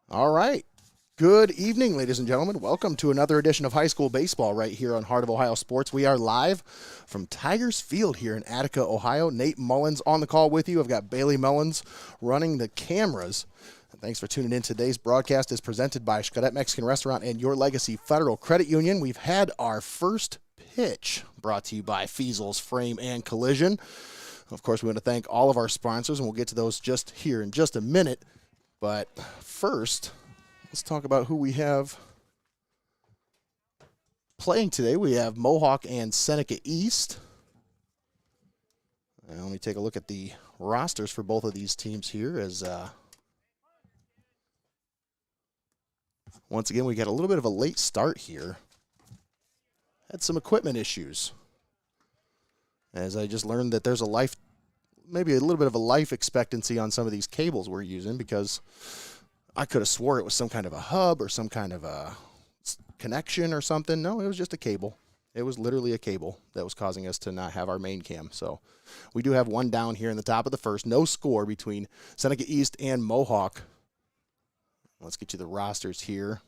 All right. Good evening, ladies and gentlemen. Welcome to another edition of High School Baseball right here on Heart of Ohio Sports. We are live from Tigers Field here in Attica, Ohio. Nate Mullins on the call with you. I've got Bailey Mullins running the cameras. Thanks for tuning in. Today's broadcast is presented by Xcaret Mexican Restaurant and Your Legacy Federal Credit Union. We've had our first pitch brought to you by Feasel's Frame and Collision. Of course, we want to thank all of our sponsors, and we'll get to those just here in just a minute. But first, let's talk about who we have playing today. We have Mohawk and Seneca East. And let me take a look at the rosters for both of these teams here as once again, we got a little bit of a late start here. Had some equipment issues. As I just learned that there's maybe a little bit of a life expectancy on some of these cables we're using, because I could have swore it was some kind of a hub or some kind of a connection or something. No, it was just a cable. It was literally a cable that was causing us to not have our main cam. So we do have one down here in the top of the first. No score between Seneca East and Mohawk. Let's get you the rosters here.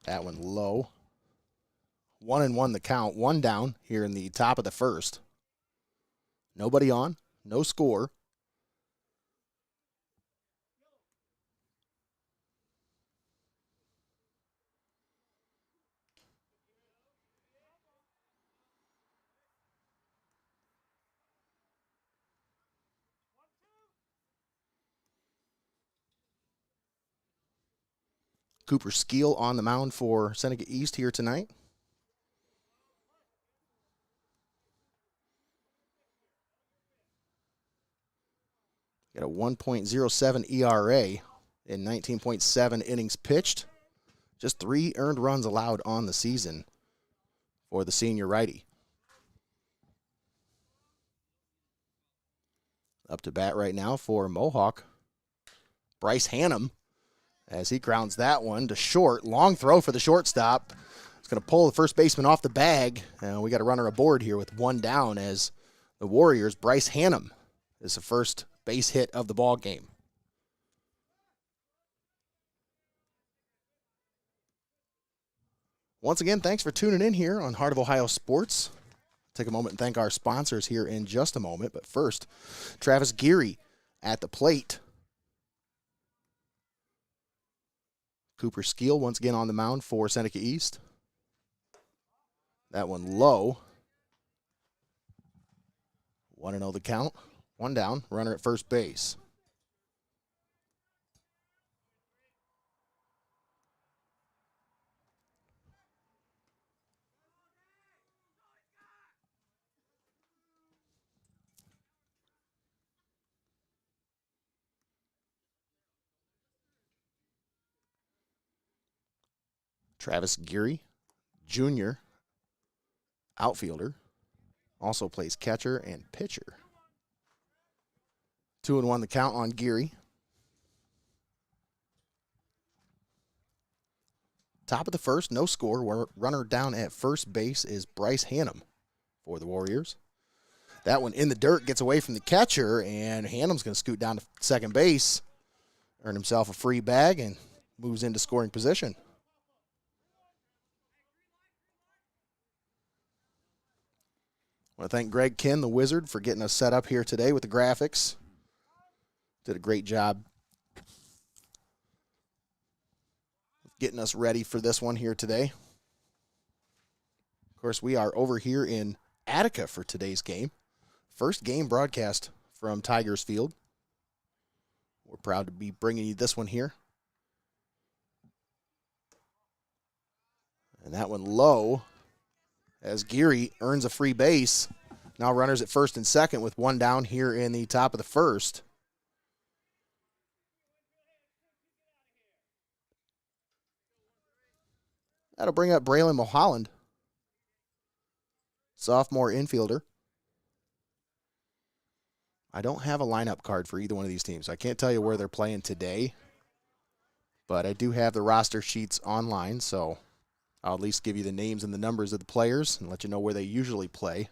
That one low. 1-1 the count. One down here in the top of the first. Nobody on. No score. Cooper Skeel on the mound for Seneca East here tonight. Got a 1.07 ERA in 19.7 innings pitched. Just 3 earned runs allowed on the season for the senior righty. Up to bat right now for Mohawk, Bryce Hannum, as he grounds that one to short. Long throw for the shortstop. It's going to pull the first baseman off the bag. And we got a runner aboard here with one down, as the Warriors, Bryce Hannum, is the first base hit of the ball game. Once again, thanks for tuning in here on Heart of Ohio Sports. Take a moment and thank our sponsors here in just a moment. But first, Travis Geary at the plate. Cooper Skeel once again on the mound for Seneca East. That one low. 1-0 the count. One down, runner at first base. Travis Geary, junior outfielder, also plays catcher and pitcher. 2-1 the count on Geary. Top of the first, no score. Runner down at first base is Bryce Hannum for the Warriors. That one in the dirt, gets away from the catcher, and Hannum's going to scoot down to second base, earn himself a free bag, and moves into scoring position. I want to thank Greg Kinn, the Wizard, for getting us set up here today with the graphics. Did a great job getting us ready for this one here today. Of course, we are over here in Attica for today's game. First game broadcast from Tigers Field. We're proud to be bringing you this one here. And that one low, as Geary earns a free base. Now runners at first and second with one down here in the top of the first. That'll bring up Braylon Mulholland, sophomore infielder. I don't have a lineup card for either one of these teams. I can't tell you where they're playing today, but I do have the roster sheets online, so I'll at least give you the names and the numbers of the players and let you know where they usually play.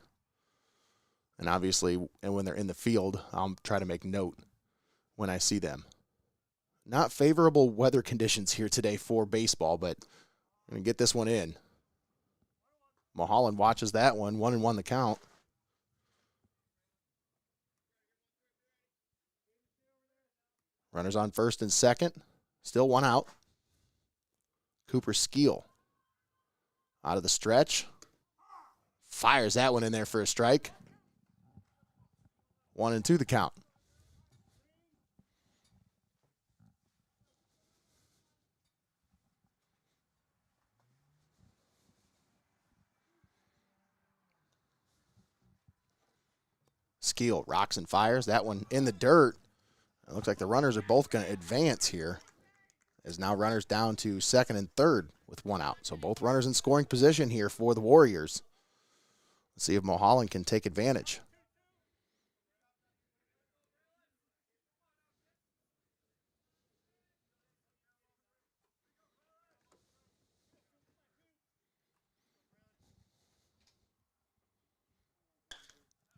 And obviously, and when they're in the field, I'll try to make note when I see them. Not favorable weather conditions here today for baseball, but I'm going to get this one in. Mulholland watches that one. 1-1 the count. Runners on first and second. Still one out. Cooper Skeel out of the stretch. Fires that one in there for a strike. 1-2 the count. Skeel rocks and fires. That one in the dirt. It looks like the runners are both going to advance here. As now runners down to second and third with one out. So both runners in scoring position here for the Warriors. Let's see if Mulholland can take advantage.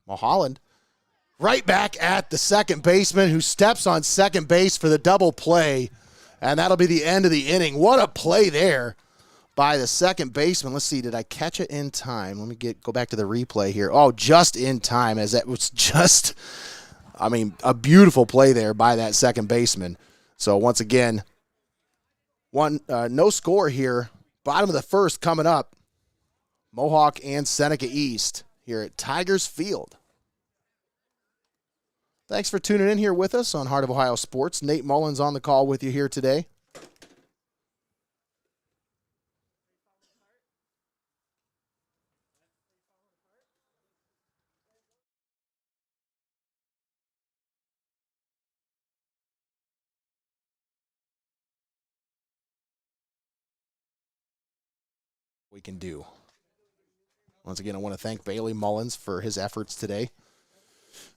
Mulholland right back at the second baseman who steps on second base for the double play. And that'll be the end of the inning. What a play there by the second baseman. Let's see, did I catch it in time? Let me go back to the replay here. Oh, just in time, as that was just, a beautiful play there by that second baseman. So once again, no score here. Bottom of the first coming up. Mohawk and Seneca East here at Tigers Field. Thanks for tuning in here with us on Heart of Ohio Sports. Nate Mullins on the call with you here today. We can do. Once again, I want to thank Bailey Mullins for his efforts today.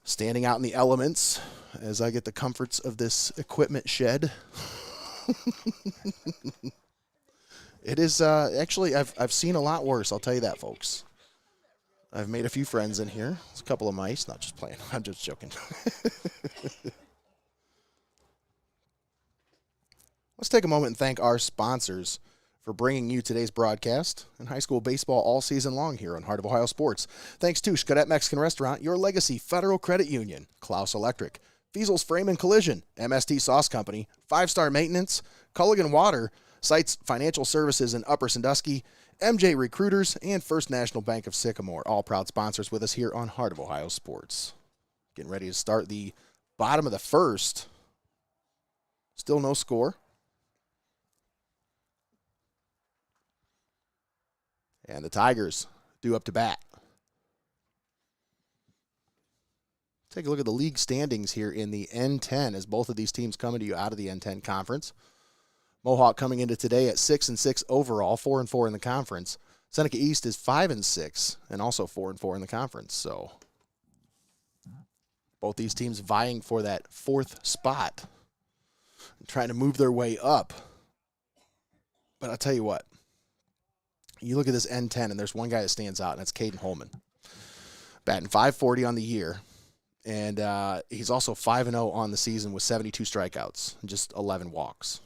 Standing out in the elements as I get the comforts of this equipment shed. It is actually, I've seen a lot worse, I'll tell you that, folks. I've made a few friends in here. There's a couple of mice, not just playing. I'm just joking. Let's take a moment and thank our sponsors for bringing you today's broadcast and high school baseball all season long here on Heart of Ohio Sports. Thanks to Xcaret Mexican Restaurant, Your Legacy Federal Credit Union, Clouse Electric, Feasel's Frame and Collision, MST Sauce Company, 5-Star Maintenance, Culligan Water, Seitz Financial Services in Upper Sandusky, MJ Recruiters, and First National Bank of Sycamore, all proud sponsors with us here on Heart of Ohio Sports. Getting ready to start the bottom of the first. Still no score. And the Tigers due up to bat. Take a look at the league standings here in the N10 as both of these teams coming to you out of the N10 conference. Mohawk coming into today at 6-6 overall, 4-4 in the conference. Seneca East is 5-6 and also 4-4 in the conference. So both these teams vying for that fourth spot, trying to move their way up. But I'll tell you what. You look at this N10, and there's one guy that stands out, and that's Caden Holman. Batting .540 on the year, and he's also 5-0 on the season with 72 strikeouts and just 11 walks.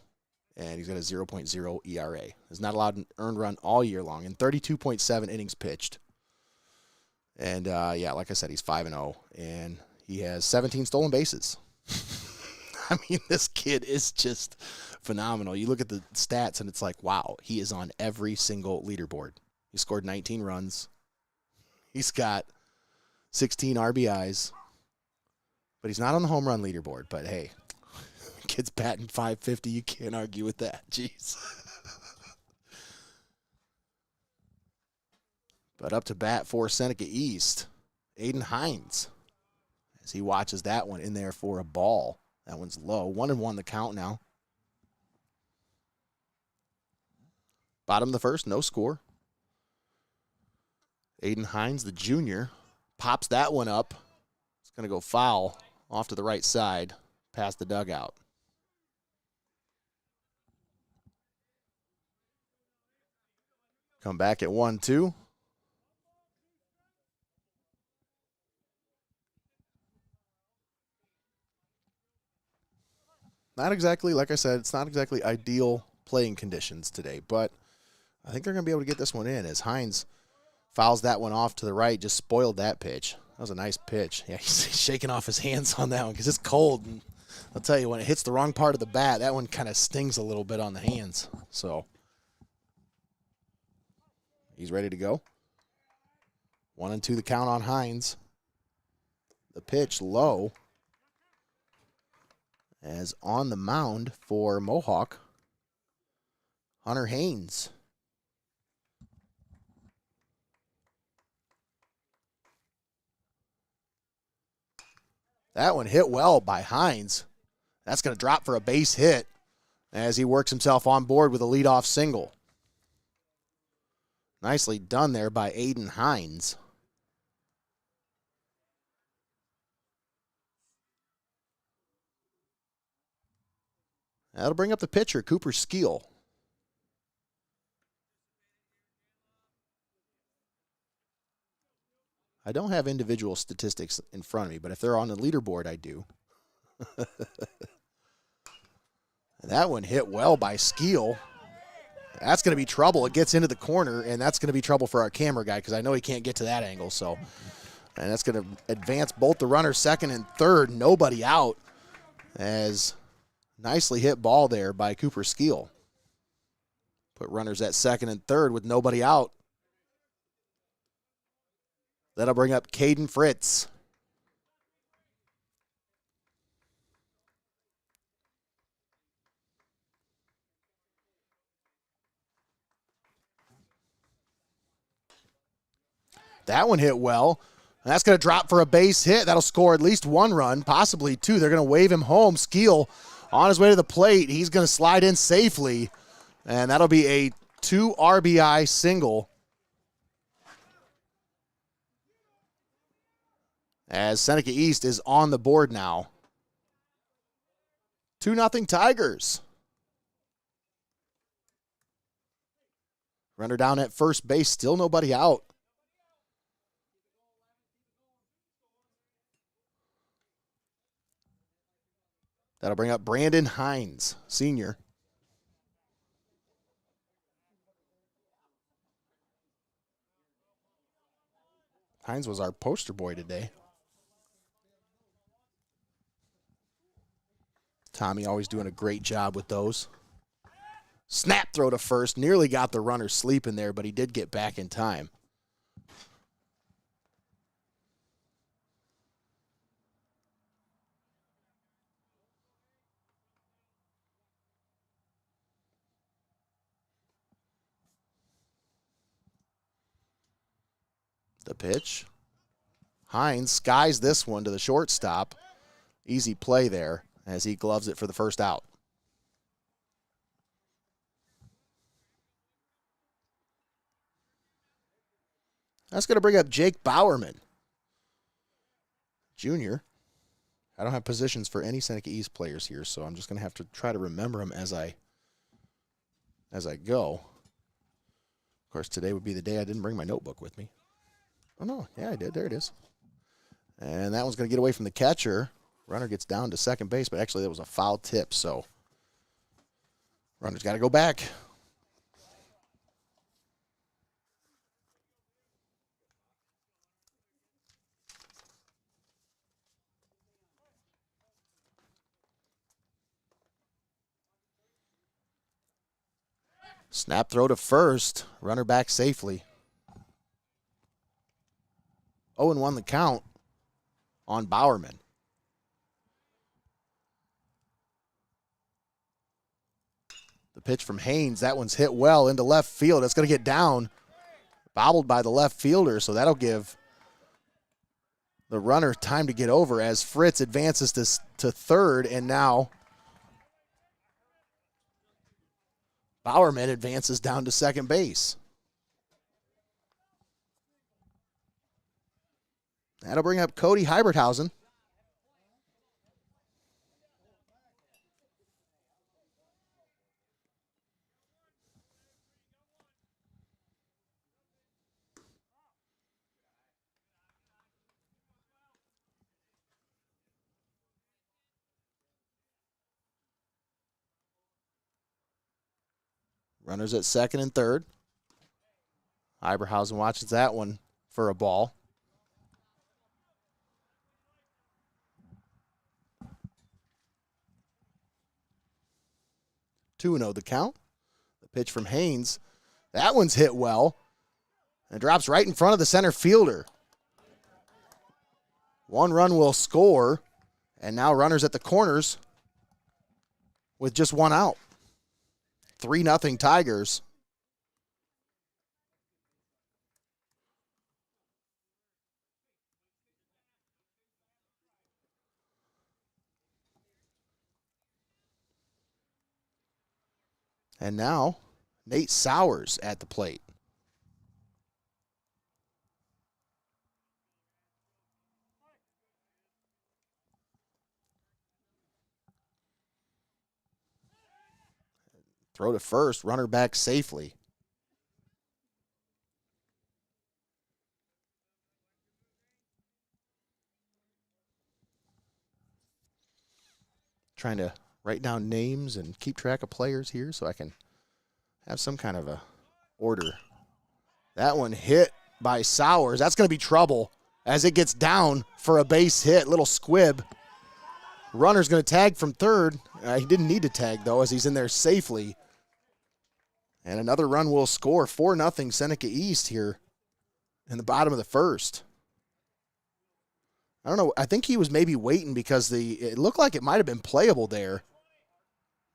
And he's got a 0.0 ERA. He's not allowed an earned run all year long, and 32.7 innings pitched. And, like I said, he's 5-0, and he has 17 stolen bases. I mean, this kid is just phenomenal. You look at the stats, and it's like, wow, he is on every single leaderboard. He scored 19 runs. He's got 16 RBIs. But he's not on the home run leaderboard. But, hey, kid's batting .550. You can't argue with that. Jeez. But up to bat for Seneca East, Aiden Hines, as he watches that one in there for a ball. That one's low. 1-1 the count now. Bottom of the first, no score. Aiden Hines, the junior, pops that one up. It's going to go foul off to the right side, past the dugout. Come back at 1-2. Not exactly, like I said, it's not exactly ideal playing conditions today, but I think they're going to be able to get this one in as Hines fouls that one off to the right, just spoiled that pitch. That was a nice pitch. Yeah, he's shaking off his hands on that one because it's cold. And I'll tell you, when it hits the wrong part of the bat, that one kind of stings a little bit on the hands. So he's ready to go. 1-2 the count on Hines. The pitch low. As on the mound for Mohawk, Hunter Haynes. That one hit well by Hines. That's going to drop for a base hit as he works himself on board with a leadoff single. Nicely done there by Aiden Hines. That'll bring up the pitcher, Cooper Skeel. I don't have individual statistics in front of me, but if they're on the leaderboard, I do. That one hit well by Skeel. That's going to be trouble. It gets into the corner, and that's going to be trouble for our camera guy because I know he can't get to that angle. So, and that's going to advance both the runners second and third. Nobody out. As nicely hit ball there by Cooper Skeel. Put runners at second and third with nobody out. That'll bring up Caden Fritz. That one hit well. And that's going to drop for a base hit. That'll score at least one run, possibly two. They're going to wave him home. Skeel on his way to the plate. He's going to slide in safely. And that'll be a 2 RBI single. As Seneca East is on the board now. 2-0 Tigers. Runner down at first base. Still nobody out. That'll bring up Brandon Hines, senior. Hines was our poster boy today. Tommy always doing a great job with those. Snap throw to first. Nearly got the runner sleeping there, but he did get back in time. The pitch. Hines skies this one to the shortstop. Easy play there as he gloves it for the first out. That's going to bring up Jake Bowerman, Jr. I don't have positions for any Seneca East players here, so I'm just going to have to try to remember them as I go. Of course, today would be the day I didn't bring my notebook with me. Oh, no. Yeah, I did. There it is. And that one's going to get away from the catcher. Runner gets down to second base, but actually that was a foul tip, so runner's got to go back. Snap throw to first. Runner back safely. 0-1 the count on Bowerman. The pitch from Haynes. That one's hit well into left field. It's going to get down. Bobbled by the left fielder, so that'll give the runner time to get over as Fritz advances to third, and now Bowerman advances down to second base. That'll bring up Cody Heiberthausen. Runners at second and third. Iberhausen watches that one for a ball. Two and 0 the count. The pitch from Haynes. That one's hit well. And drops right in front of the center fielder. One run will score. And now runners at the corners with just one out. 3-0 Tigers. And now Nate Sowers at the plate. Throw to first, runner back safely. Trying to write down names and keep track of players here so I can have some kind of a order. That one hit by Sowers. That's going to be trouble as it gets down for a base hit. Little squib. Runner's going to tag from third. He didn't need to tag, though, as he's in there safely. And another run will score. 4-0 Seneca East here in the bottom of the first. I don't know. I think he was maybe waiting because it looked like it might have been playable there.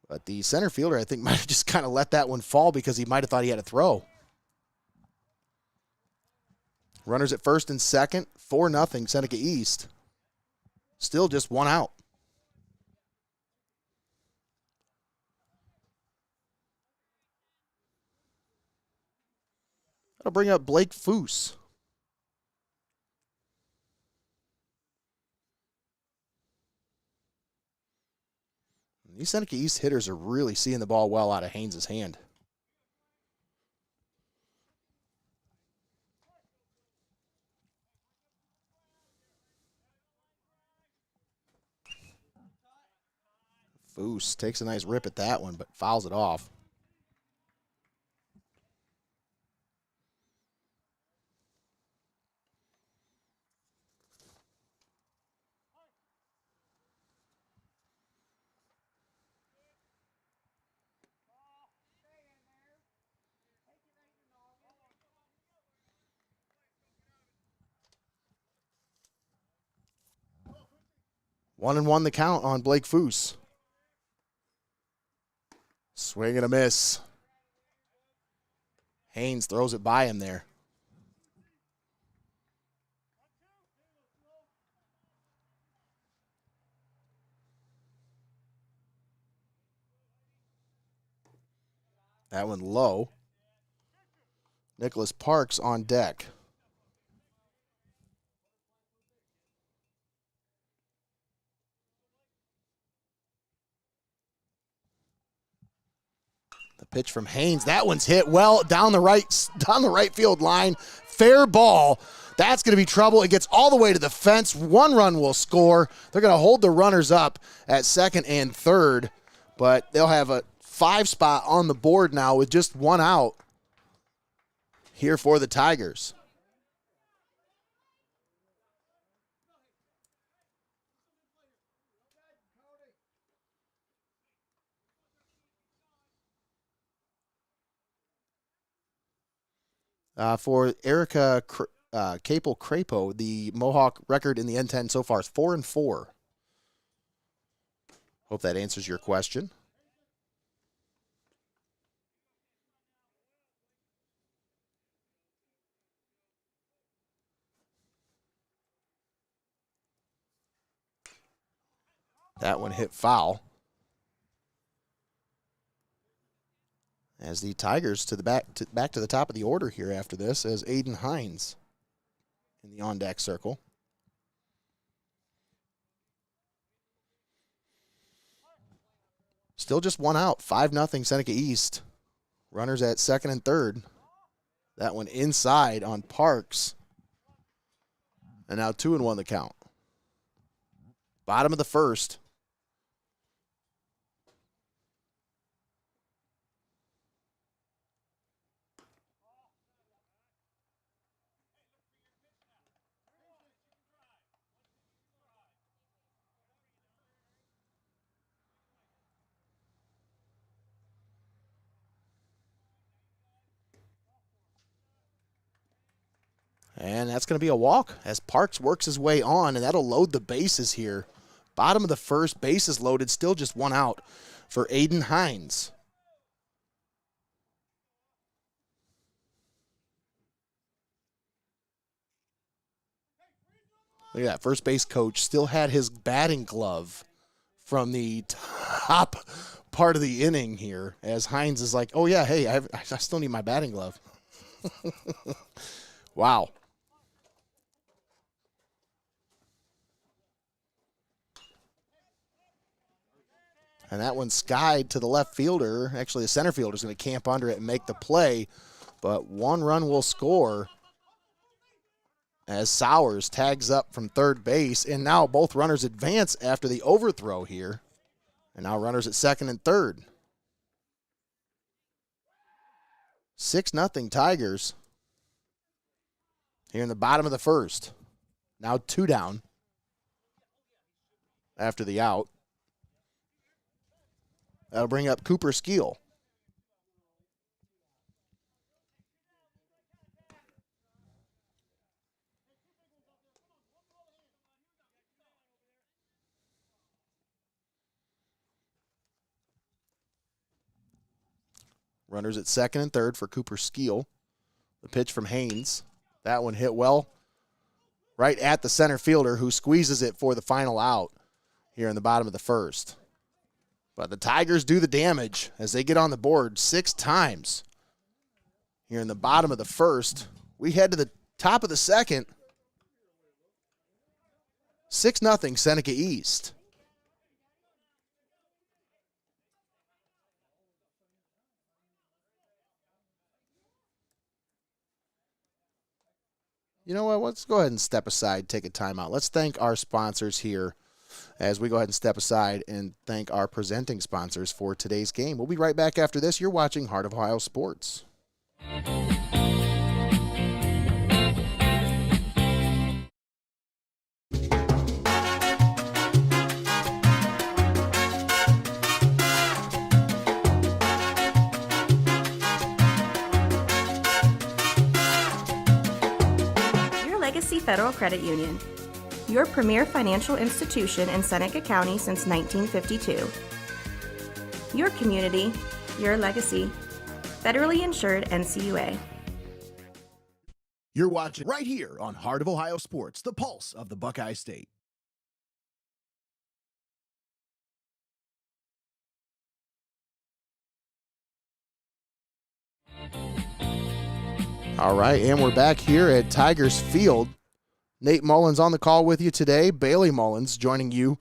But the center fielder, I think, might have just kind of let that one fall because he might have thought he had a throw. Runners at first and second. 4-0 Seneca East. Still just one out. That'll bring up Blake Foose. These Seneca East hitters are really seeing the ball well out of Haynes' hand. Foose takes a nice rip at that one, but fouls it off. One and one the count on Blake Foose. Swing and a miss. Haynes throws it by him there. That one low. Nicholas Parks on deck. The pitch from Haynes. That one's hit well down the right field line. Fair ball. That's going to be trouble. It gets all the way to the fence. One run will score. They're going to hold the runners up at second and third, but they'll have a 5 spot on the board now with just one out here for the Tigers. For Erica Capel-Crapo, the Mohawk record in the N10 so far is 4-4. Hope that answers your question. That one hit foul. As the Tigers to the back to the top of the order here after this, as Aiden Hines in the on-deck circle. Still just one out. 5-0 Seneca East. Runners at second and third. That one inside on Parks. And now 2-1 the count. Bottom of the first. And that's going to be a walk as Parks works his way on, and that'll load the bases here. Bottom of the first, bases loaded, still just one out for Aiden Hines. Look at that, first base coach still had his batting glove from the top part of the inning here, as Hines is like, oh yeah, hey, I still need my batting glove. Wow. And that one's skied to the left fielder. Actually, the center fielder is going to camp under it and make the play. But one run will score as Sowers tags up from third base. And now both runners advance after the overthrow here. And now runners at second and third. 6-0 Tigers here in the bottom of the first. Now 2 down after the out. That'll bring up Cooper Skeel. Runners at second and third for Cooper Skeel. The pitch from Haynes. That one hit well right at the center fielder, who squeezes it for the final out here in the bottom of the first. But the Tigers do the damage as they get on the board 6 times here in the bottom of the first. We head to the top of the second. 6-0 Seneca East. You know what? Let's go ahead and step aside, take a timeout. Let's thank our sponsors here as we go ahead and step aside and thank our presenting sponsors for today's game. We'll be right back after this. You're watching Heart of Ohio Sports. Federal Credit Union, your premier financial institution in Seneca County since 1952. Your community, your legacy. Federally insured NCUA. You're watching right here on Heart of Ohio Sports, the pulse of the Buckeye State. All right, and we're back here at Tigers Field. Nate Mullins on the call with you today. Bailey Mullins joining you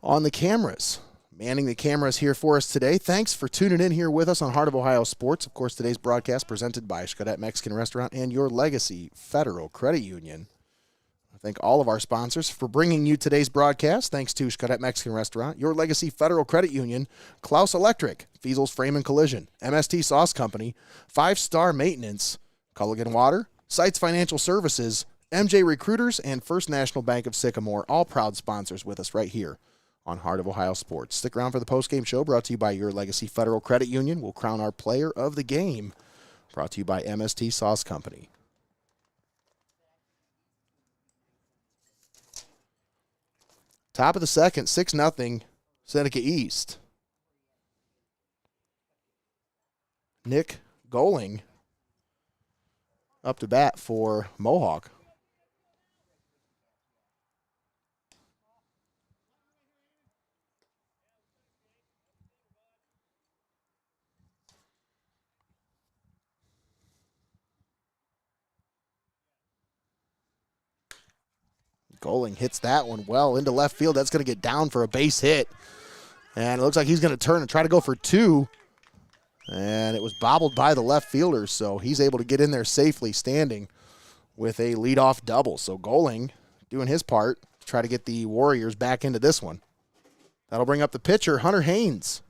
on the cameras. Manning the cameras here for us today. Thanks for tuning in here with us on Heart of Ohio Sports. Of course, today's broadcast presented by Xcaret Mexican Restaurant and Your Legacy Federal Credit Union. I thank all of our sponsors for bringing you today's broadcast. Thanks to Xcaret Mexican Restaurant, Your Legacy Federal Credit Union, Clouse Electric, Feasel's Frame and Collision, MST Sauce Company, 5 Star Maintenance, Culligan Water, Seitz Financial Services, MJ Recruiters, and First National Bank of Sycamore, all proud sponsors with us right here on Heart of Ohio Sports. Stick around for the postgame show brought to you by Your Legacy Federal Credit Union. We'll crown our player of the game, brought to you by MST Sauce Company. Top of the second, 6-0 Seneca East. Nick Goling up to bat for Mohawk. Goling hits that one well into left field. That's going to get down for a base hit. And it looks like he's going to turn and try to go for 2. And it was bobbled by the left fielder, so he's able to get in there safely standing with a leadoff double. So Goling doing his part to try to get the Warriors back into this one. That'll bring up the pitcher, Hunter Haynes.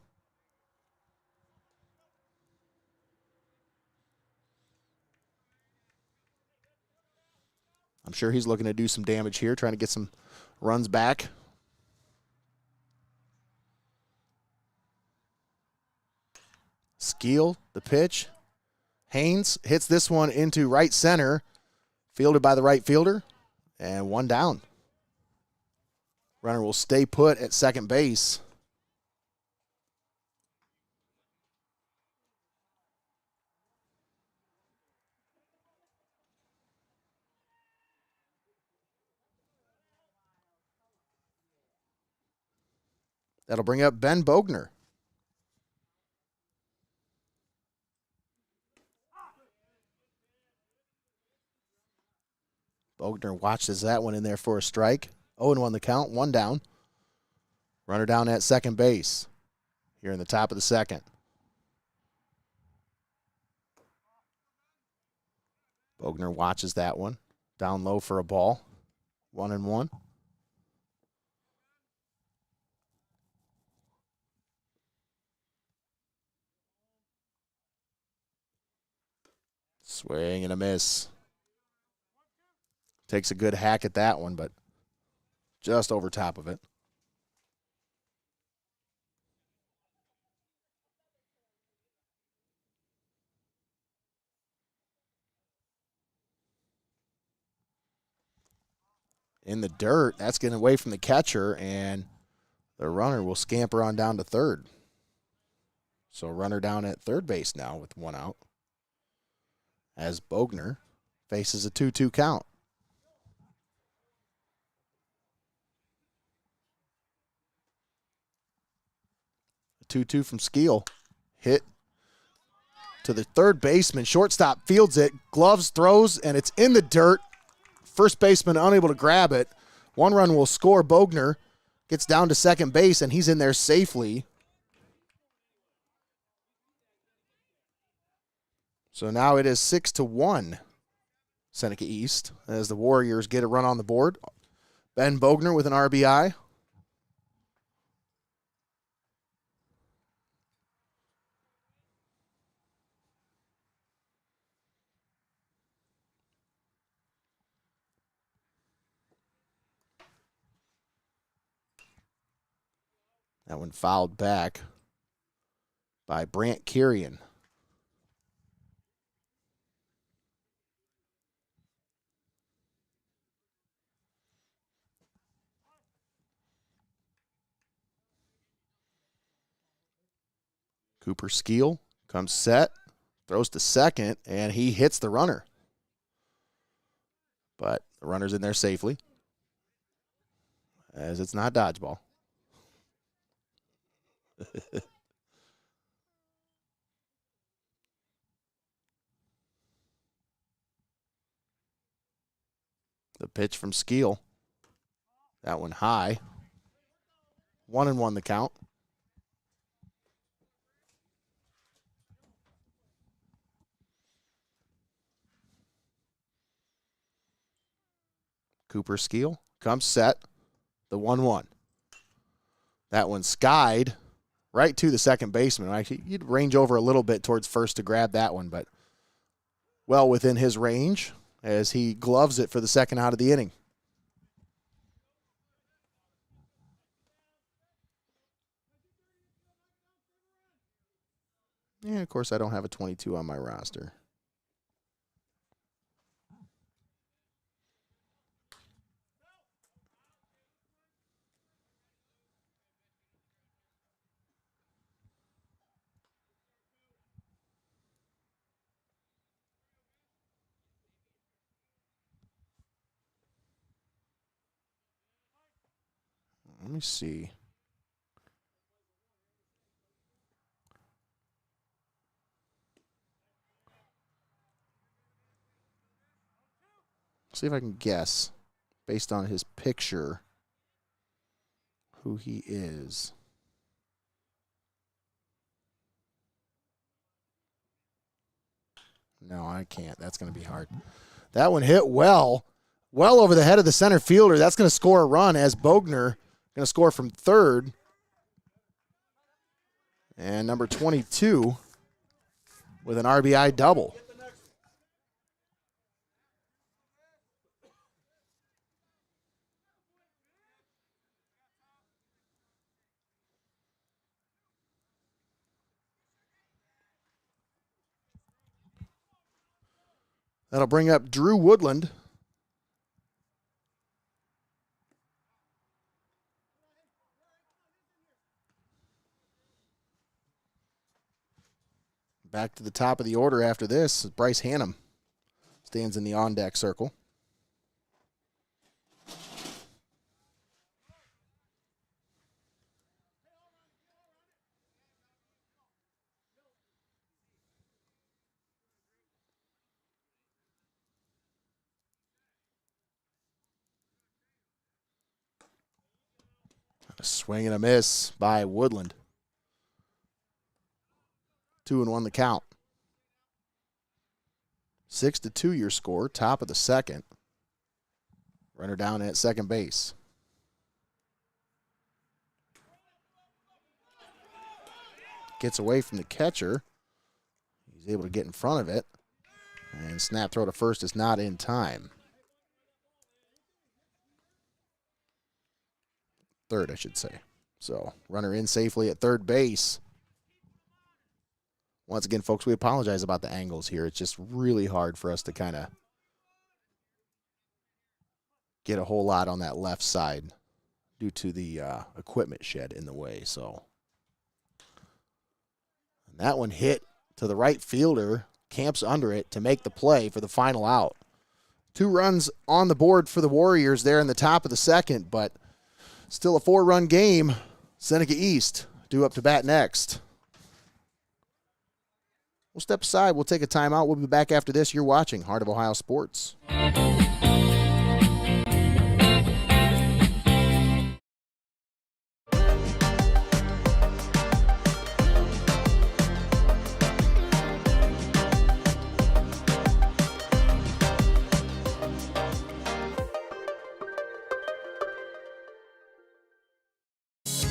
I'm sure he's looking to do some damage here, trying to get some runs back. Skeel, the pitch. Haynes hits this one into right center. Fielded by the right fielder, and one down. Runner will stay put at second base. That'll bring up Ben Bogner. Bogner watches that one in there for a strike. 0-1 the count, one down. Runner down at second base here in the top of the second. Bogner watches that one. Down low for a ball. 1-1. Swing and a miss. Takes a good hack at that one, but just over top of it. In the dirt, that's getting away from the catcher, and the runner will scamper on down to third. So runner down at third base now with one out, as Bogner faces a 2-2 count. A 2-2 from Skeel. Hit to the third baseman. Shortstop fields it, gloves, throws, and it's in the dirt. First baseman unable to grab it. One run will score. Bogner gets down to second base, and he's in there safely. So now it is 6-1, Seneca East, as the Warriors get a run on the board. Ben Bogner with an RBI. That one fouled back by Brant Kirian. Cooper Skeel comes set, throws to second, and he hits the runner. But the runner's in there safely, as it's not dodgeball. The pitch from Skeel. That one high. 1-1 the count. Cooper Skeel comes set. The 1-1. That one skied right to the second baseman. Actually, you'd range over a little bit towards first to grab that one, but well within his range as he gloves it for the second out of the inning. Yeah, of course, I don't have a 22 on my roster. Let me see. See if I can guess, based on his picture, who he is. No, I can't. That's going to be hard. That one hit well over the head of the center fielder. That's going to score a run as Bogner going to score from third. And number 22 with an RBI double. That'll bring up Drew Woodland Back to the top of the order after this, Bryce Hannum stands in the on-deck circle. A swing and a miss by Woodland. 2-1 the count. 6-2 your score, top of the second. Runner down at second base. Gets away from the catcher. He's able to get in front of it. And snap throw to first is not in time. Third, I should say. So, runner in safely at third base. Once again, folks, we apologize about the angles here. It's just really hard for us to kind of get a whole lot on that left side due to the equipment shed in the way. So, and that one hit to the right fielder, camps under it to make the play for the final out. 2 runs on the board for the Warriors there in the top of the second, but still a 4-run game. Seneca East due up to bat next. We'll step aside. We'll take a timeout. We'll be back after this. You're watching Heart of Ohio Sports.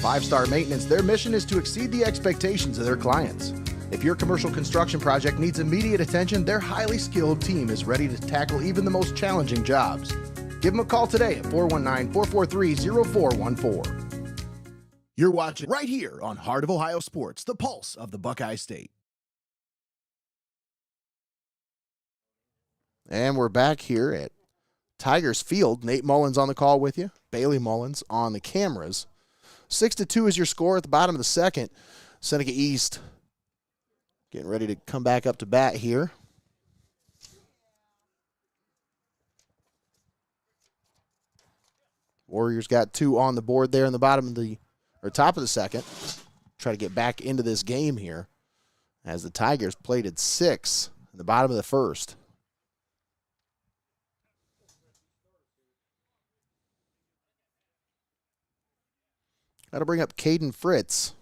Five-Star Maintenance, their mission is to exceed the expectations of their clients. If your commercial construction project needs immediate attention, their highly skilled team is ready to tackle even the most challenging jobs. Give them a call today at 419-443-0414. You're watching right here on Heart of Ohio Sports, the pulse of the Buckeye State. And we're back here at Tigers Field. Nate Mullins on the call with you. Bailey Mullins on the cameras. 6-2 is your score at the bottom of the second. Seneca East getting ready to come back up to bat here. Warriors got 2 on the board there in the bottom of the, or top of the second. Try to get back into this game here as the Tigers plated 6 in the bottom of the first. Got to bring up Caden Fritz.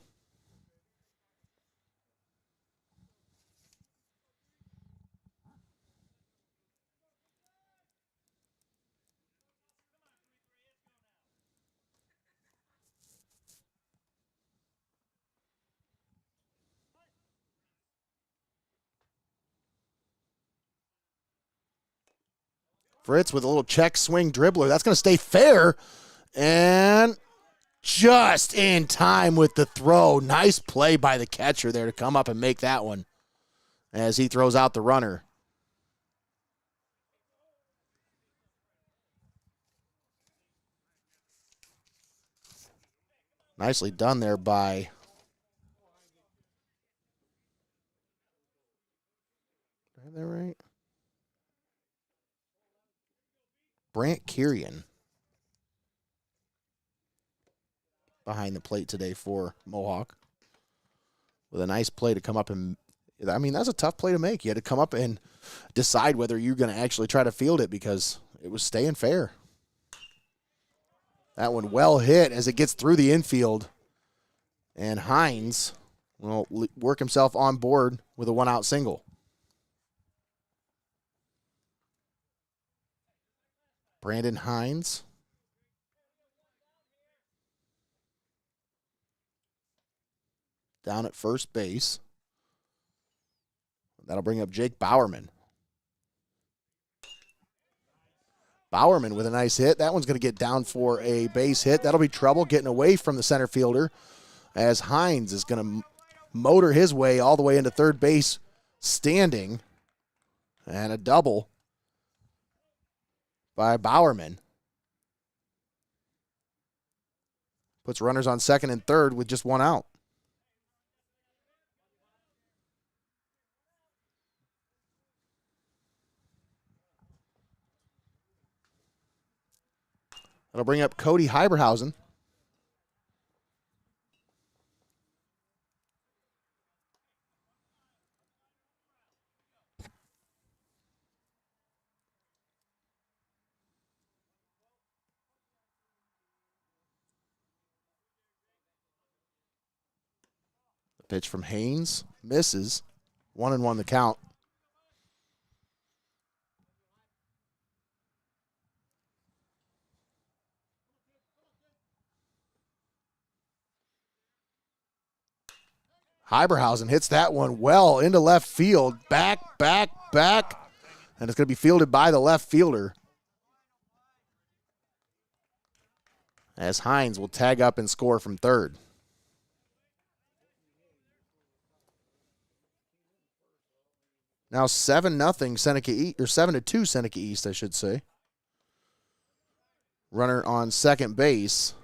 Fritz with a little check swing dribbler. That's going to stay fair. And just in time with the throw. Nice play by the catcher there to come up and make that one as he throws out the runner. Nicely done there by did I have that right? Brant Kirian behind the plate today for Mohawk with a nice play to come up and, I mean, that's a tough play to make. You had to come up and decide whether you're going to actually try to field it because it was staying fair. That one well hit as it gets through the infield. And Hines will work himself on board with a 1-out single. Brandon Hines. Down at first base. That'll bring up Jake Bowerman. Bowerman with a nice hit. That one's going to get down for a base hit. That'll be trouble getting away from the center fielder as Hines is going to motor his way all the way into third base standing. And a double by Bowerman. Puts runners on second and third with just 1 out. That'll bring up Cody Hyberhausen. The pitch from Haynes misses. 1-1 the count. Hyberhausen hits that one well into left field. Back. And it's going to be fielded by the left fielder. As Hines will tag up and score from third. Now 7-0 Seneca East, or 7-2 Seneca East, I should say. Runner on second base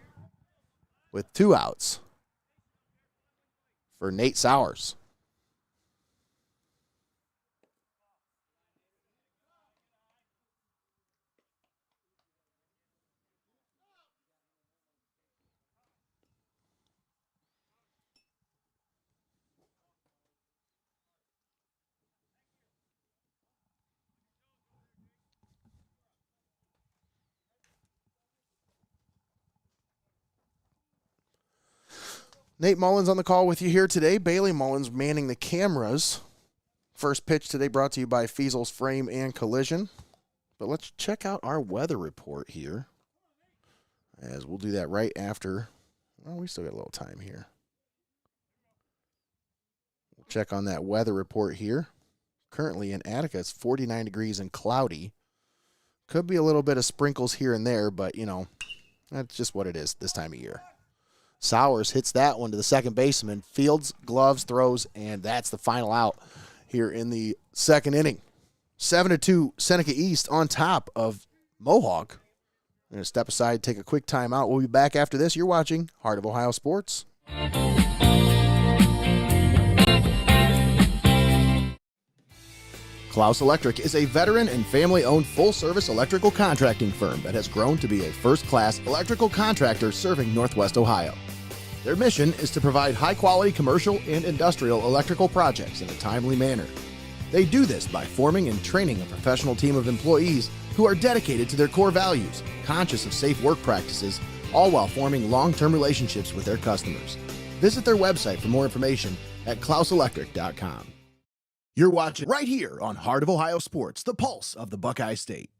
with 2 outs for Nate Sowers. Nate Mullins on the call with you here today. Bailey Mullins manning the cameras. First pitch today brought to you by Feasel's Frame and Collision. But let's check out our weather report here, as we'll do that right after. Well, we still got a little time here. We'll check on that weather report here. Currently in Attica, it's 49 degrees and cloudy. Could be a little bit of sprinkles here and there, but, you know, that's just what it is this time of year. Sowers hits that one to the second baseman. Fields, gloves, throws, and that's the final out here in the second inning. 7-2 Seneca East on top of Mohawk. I'm going to step aside, take a quick timeout. We'll be back after this. You're watching Heart of Ohio Sports. Clouse Electric is a veteran and family-owned full-service electrical contracting firm that has grown to be a first-class electrical contractor serving Northwest Ohio. Their mission is to provide high-quality commercial and industrial electrical projects in a timely manner. They do this by forming and training a professional team of employees who are dedicated to their core values, conscious of safe work practices, all while forming long-term relationships with their customers. Visit their website for more information at clouseelectric.com. You're watching right here on Heart of Ohio Sports, the pulse of the Buckeye State.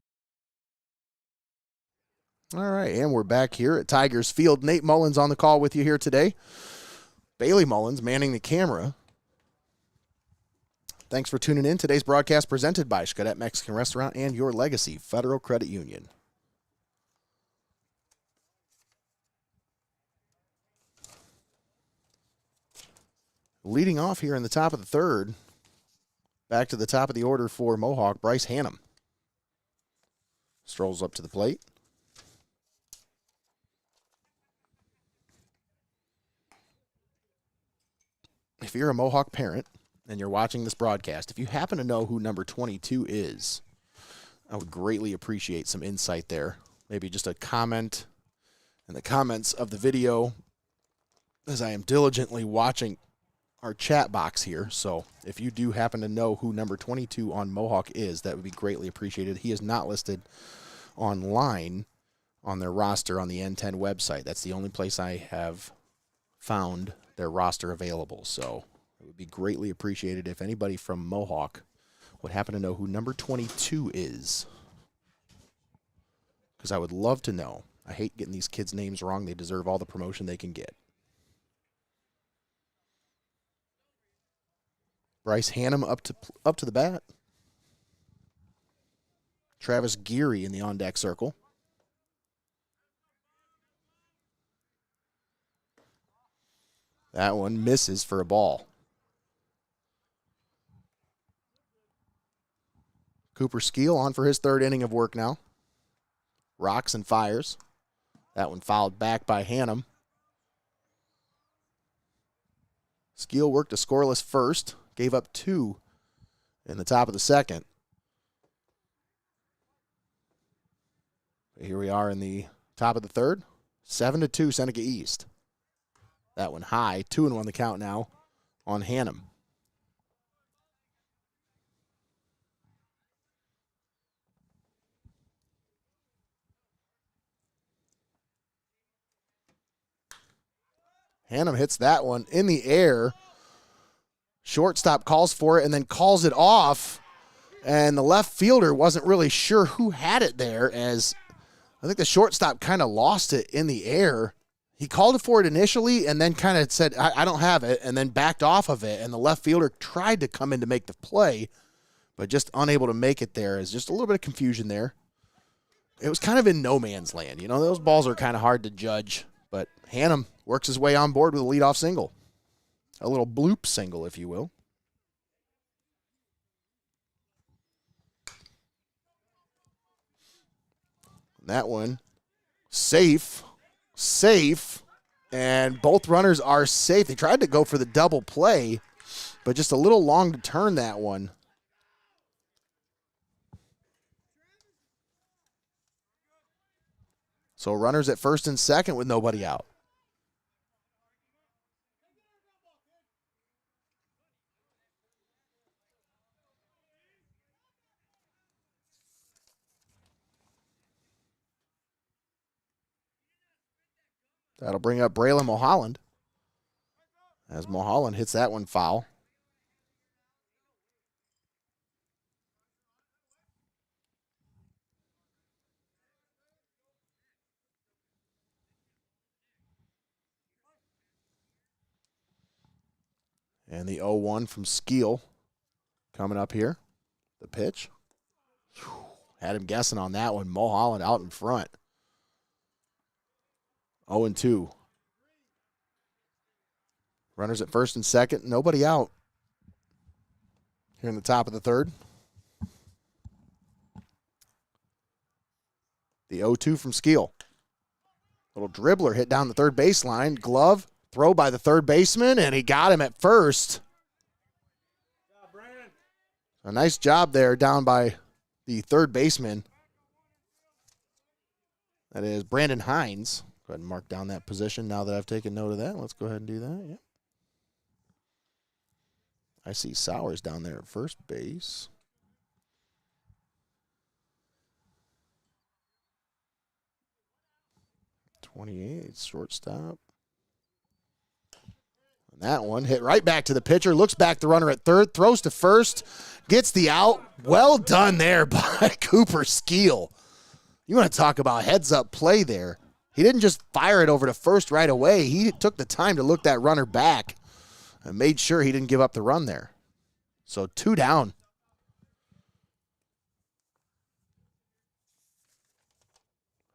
All right, and we're back here at Tigers Field. Nate Mullins on the call with you here today. Bailey Mullins manning the camera. Thanks for tuning in. Today's broadcast presented by Xcaret Mexican Restaurant and Your Legacy Federal Credit Union. Leading off here in the top of the third, back to the top of the order for Mohawk, Bryce Hannum. Strolls up to the plate. If you're a Mohawk parent and you're watching this broadcast, if you happen to know who number 22 is, I would greatly appreciate some insight there. Maybe just a comment in the comments of the video, as I am diligently watching our chat box here. So if you do happen to know who number 22 on Mohawk is, that would be greatly appreciated. He is not listed online on their roster on the N10 website. That's the only place I have found their roster available. So it would be greatly appreciated if anybody from Mohawk would happen to know who number 22 is, because I would love to know. I hate getting these kids' names wrong. They deserve all the promotion they can get. Bryce Hannum up to the bat. Travis Geary in the on-deck circle. That one misses for a ball. Cooper Skeel on for his third inning of work now. Rocks and fires. That one fouled back by Hannum. Skeel worked a scoreless first. Gave up 2 in the top of the second. Here we are in the Top of the third, 7-2 Seneca East. That one high, 2-1 the count now on Hannum. Hannum hits that one in the air. Shortstop calls for it and then calls it off. And the left fielder wasn't really sure who had it there, as I think the shortstop kind of lost it in the air. He called for it initially and then kind of said, I don't have it, and then backed off of it. And the left fielder tried to come in to make the play, but just unable to make it there. Is just a little bit of confusion there. It was kind of in no man's land. You know, those balls are kind of hard to judge. But Hannum works his way on board with a leadoff single. A little bloop single, if you will. That one, safe, and both runners are safe. They tried to go for the double play, but just a little long to turn that one. So runners at first and second with nobody out. That'll bring up Braylon Mulholland, as Mulholland hits that one foul. And the 0-1 from Skeel coming up here. The pitch. Had him guessing on that one. Mulholland out in front. 0-2. Runners at first and second. Nobody out. Here in the top of the third. The 0-2 from Skeel. Little dribbler hit down the third baseline. Glove. Throw by the third baseman, and he got him at first. A nice job there down by the third baseman. That is Brandon Hines. Go ahead and mark down that position now that I've taken note of that. Let's go ahead and do that. Yeah. I see Sowers down there at first base. .28, shortstop. And that one hit right back to the pitcher. Looks back the runner at third. Throws to first. Gets the out. Well done there by Cooper Skeel. You want to talk about heads-up play there. He didn't just fire it over to first right away. He took the time to look that runner back and made sure he didn't give up the run there. So 2 down.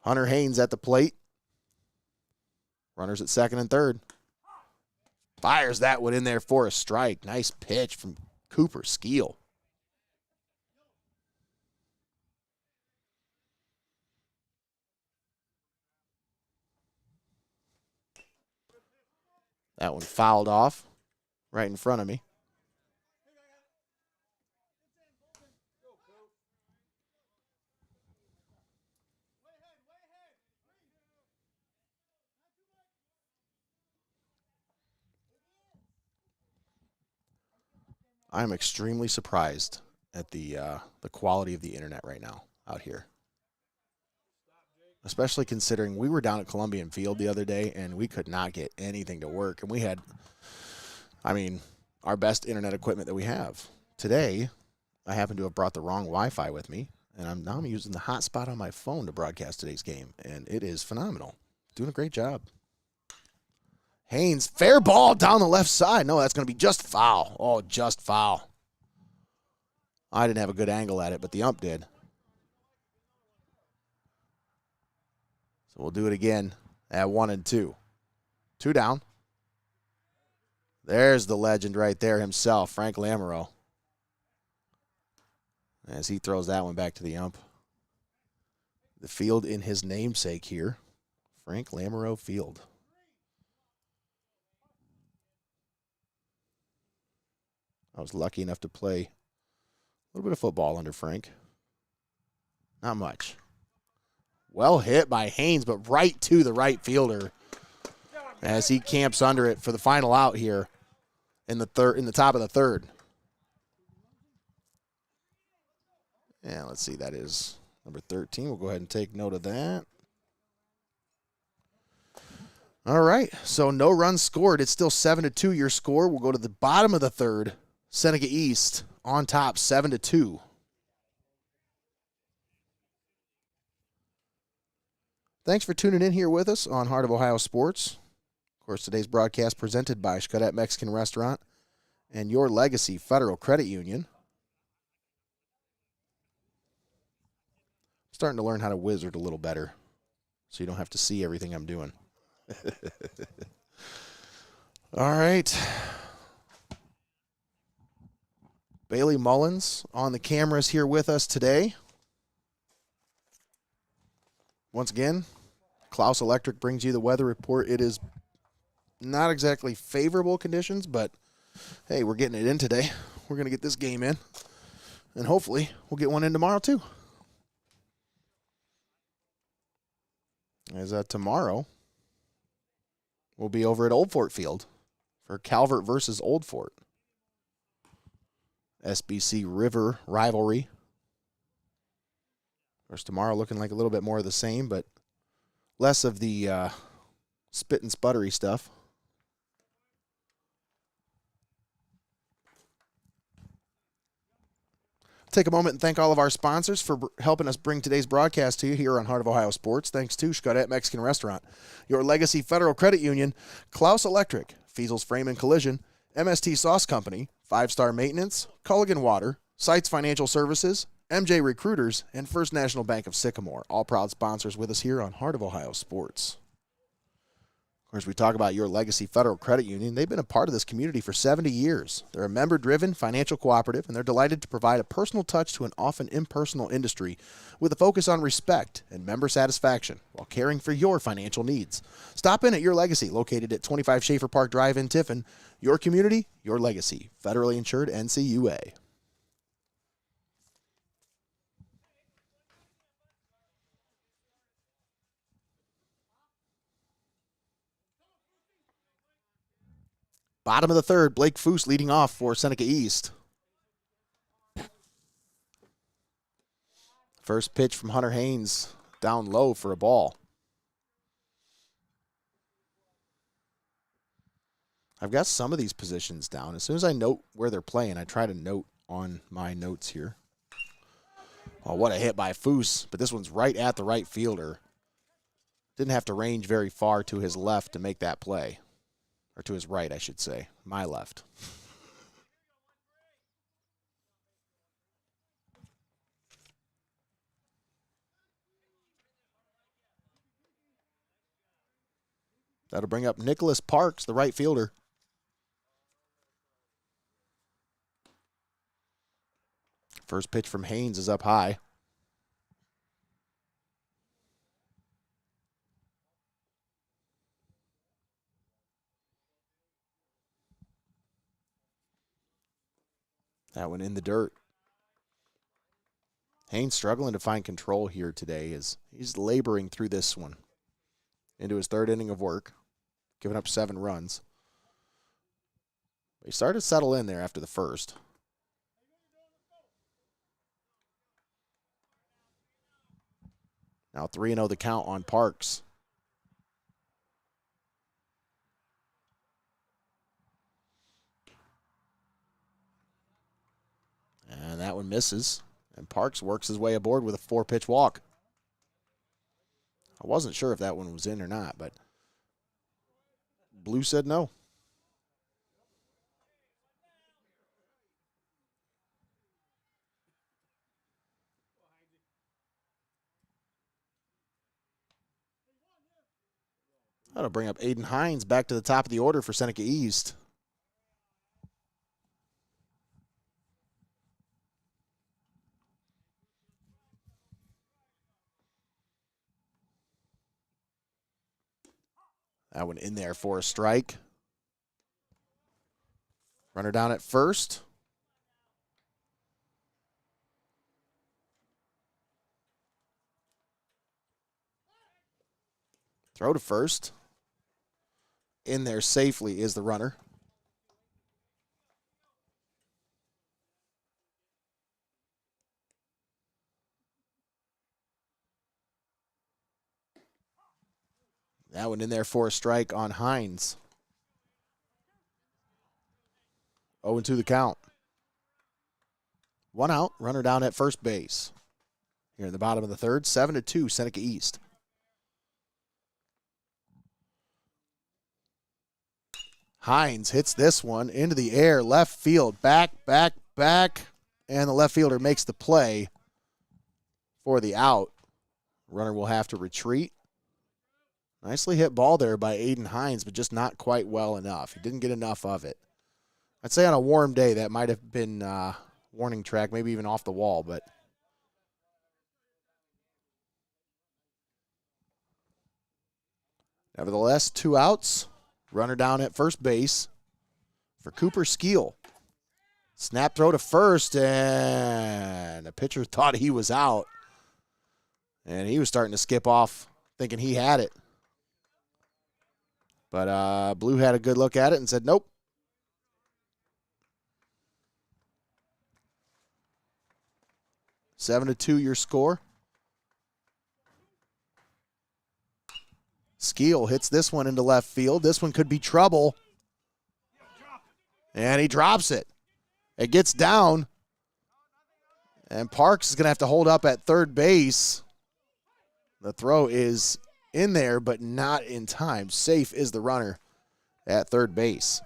Hunter Haynes at the plate. Runners at second and third. Fires that one in there for a strike. Nice pitch from Cooper Skeel. That one fouled off right in front of me. I'm extremely surprised at the quality of the internet right now out here. Especially considering we were down at Columbian Field the other day and we could not get anything to work. And we had, our best internet equipment that we have. Today, I happen to have brought the wrong Wi-Fi with me, and I'm using the hotspot on my phone to broadcast today's game, and it is phenomenal. Doing a great job. Haynes, fair ball down the left side. No, that's going to be just foul. Oh, just foul. I didn't have a good angle at it, but the ump did. So we'll do it again at 1 and 2. 2 down. There's the legend right there himself, Frank Lamoureux. As he throws that one back to the ump. The field in his namesake here, Frank Lamoureux Field. I was lucky enough to play a little bit of football under Frank. Not much. Well hit by Haynes, but right to the right fielder as he camps under it for the final out here in the top of the third. Yeah, let's see, that is number 13. We'll go ahead and take note of that. All right, so no runs scored. It's still 7-2 your score. We'll go to the bottom of the third. Seneca East on top, 7-2. Thanks for tuning in here with us on Heart of Ohio Sports. Of course, today's broadcast presented by Xcaret Mexican Restaurant and Your Legacy Federal Credit Union. Starting to learn how to wizard a little better so you don't have to see everything I'm doing. All right. Bailey Mullins on the cameras here with us today. Once again, Clouse Electric brings you the weather report. It is not exactly favorable conditions, but hey, we're getting it in today. We're going to get this game in, and hopefully we'll get one in tomorrow too. As tomorrow, we'll be over at Old Fort Field for Calvert versus Old Fort. SBC River rivalry. Of course, tomorrow looking like a little bit more of the same, but less of the spit and sputtery stuff. Take a moment and thank all of our sponsors for helping us bring today's broadcast to you here on Heart of Ohio Sports. Thanks to Xcaret Mexican Restaurant, Your Legacy Federal Credit Union, Clouse Electric, Feasel's Frame and Collision, MST Sauce Company, 5-Star Maintenance, Culligan Water, Seitz Financial Services, MJ Recruiters, and First National Bank of Sycamore, all proud sponsors with us here on Heart of Ohio Sports. Of course, we talk about Your Legacy Federal Credit Union. They've been a part of this community for 70 years. They're a member-driven financial cooperative, and they're delighted to provide a personal touch to an often impersonal industry with a focus on respect and member satisfaction while caring for your financial needs. Stop in at Your Legacy, located at 25 Schaefer Park Drive in Tiffin. Your community, your legacy. Federally insured NCUA. Bottom of the third, Blake Foose leading off for Seneca East. First pitch from Hunter Haynes, down low for a ball. I've got some of these positions down. As soon as I note where they're playing, I try to note on my notes here. Oh, what a hit by Foose, but this one's right at the right fielder. Didn't have to range very far to his left to make that play. Or to his right, I should say. My left. That'll bring up Nicholas Parks, the right fielder. First pitch from Haynes is up high. That one in the dirt. Haynes struggling to find control here today as he's laboring through this one. Into his third inning of work, giving up 7 runs. He started to settle in there after the first. Now 3-0 the count on Parks. And that one misses. And Parks works his way aboard with a 4-pitch walk. I wasn't sure if that one was in or not, but Blue said no. That'll bring up Aiden Hines back to the top of the order for Seneca East. That one in there for a strike. Runner down at first. Throw to first. In there safely is the runner. That one in there for a strike on Hines. 0-2 the count. One out, runner down at first base. Here in the bottom of the third, 7-2 Seneca East. Hines hits this one into the air, left field, back, and the left fielder makes the play for the out. Runner will have to retreat. Nicely hit ball there by Aiden Hines, but just not quite well enough. He didn't get enough of it. I'd say on a warm day that might have been warning track, maybe even off the wall, but nevertheless, 2 outs. Runner down at first base for Cooper Skeel. Snap throw to first, and the pitcher thought he was out. And he was starting to skip off, thinking he had it. But Blue had a good look at it and said, nope. 7-2 your score. Skeel hits this one into left field. This one could be trouble. And he drops it. It gets down. And Parks is going to have to hold up at third base. The throw is in there, but not in time. Safe is the runner at third base.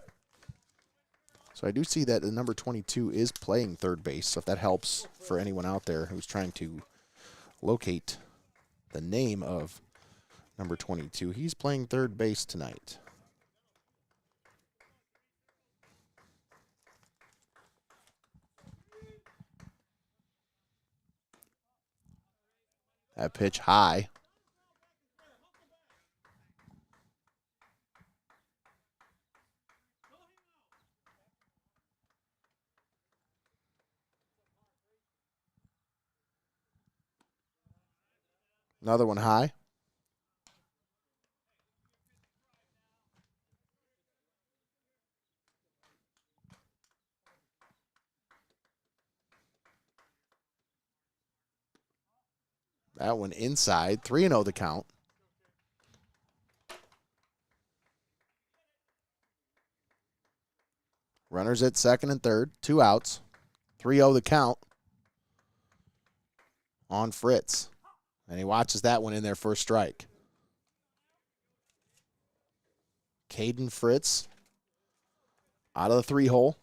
So I do see that the number 22 is playing third base, so if that helps for anyone out there who's trying to locate the name of number 22, he's playing third base tonight. That pitch high. Another one high. That one inside. 3-0 the count. Runners at second and third. 2 outs. 3-0 the count on Fritz. And he watches that one in there for a strike. Caden Fritz out of the 3-hole.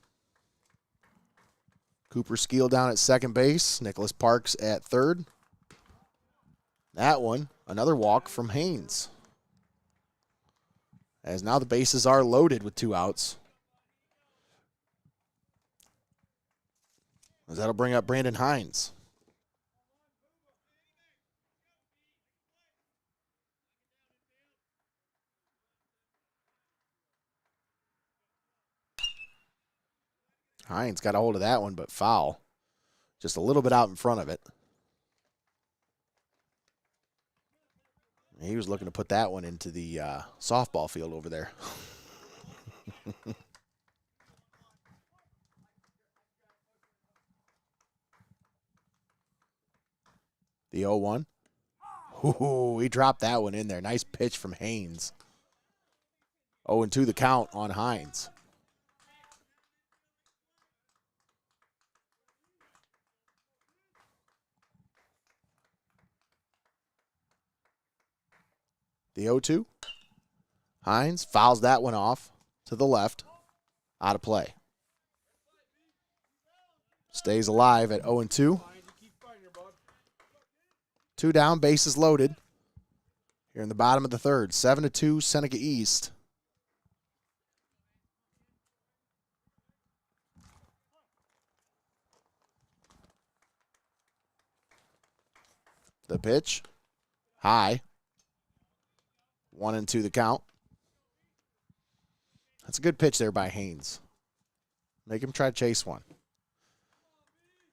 Cooper Skeel down at second base. Nicholas Parks at third. That one, another walk from Haynes. As now the bases are loaded with 2 outs. As that'll bring up Brandon Hines. Hines got a hold of that one, but foul. Just a little bit out in front of it. He was looking to put that one into the softball field over there. The 0-1. Ooh, he dropped that one in there. Nice pitch from Haynes. 0-2 the count on Hines. The 0-2. Hines fouls that one off to the left. Out of play. Stays alive at 0-2. 2 down, bases loaded. Here in the bottom of the third. 7-2 Seneca East. The pitch. High. 1-2 the count. That's a good pitch there by Haynes. Make him try to chase one.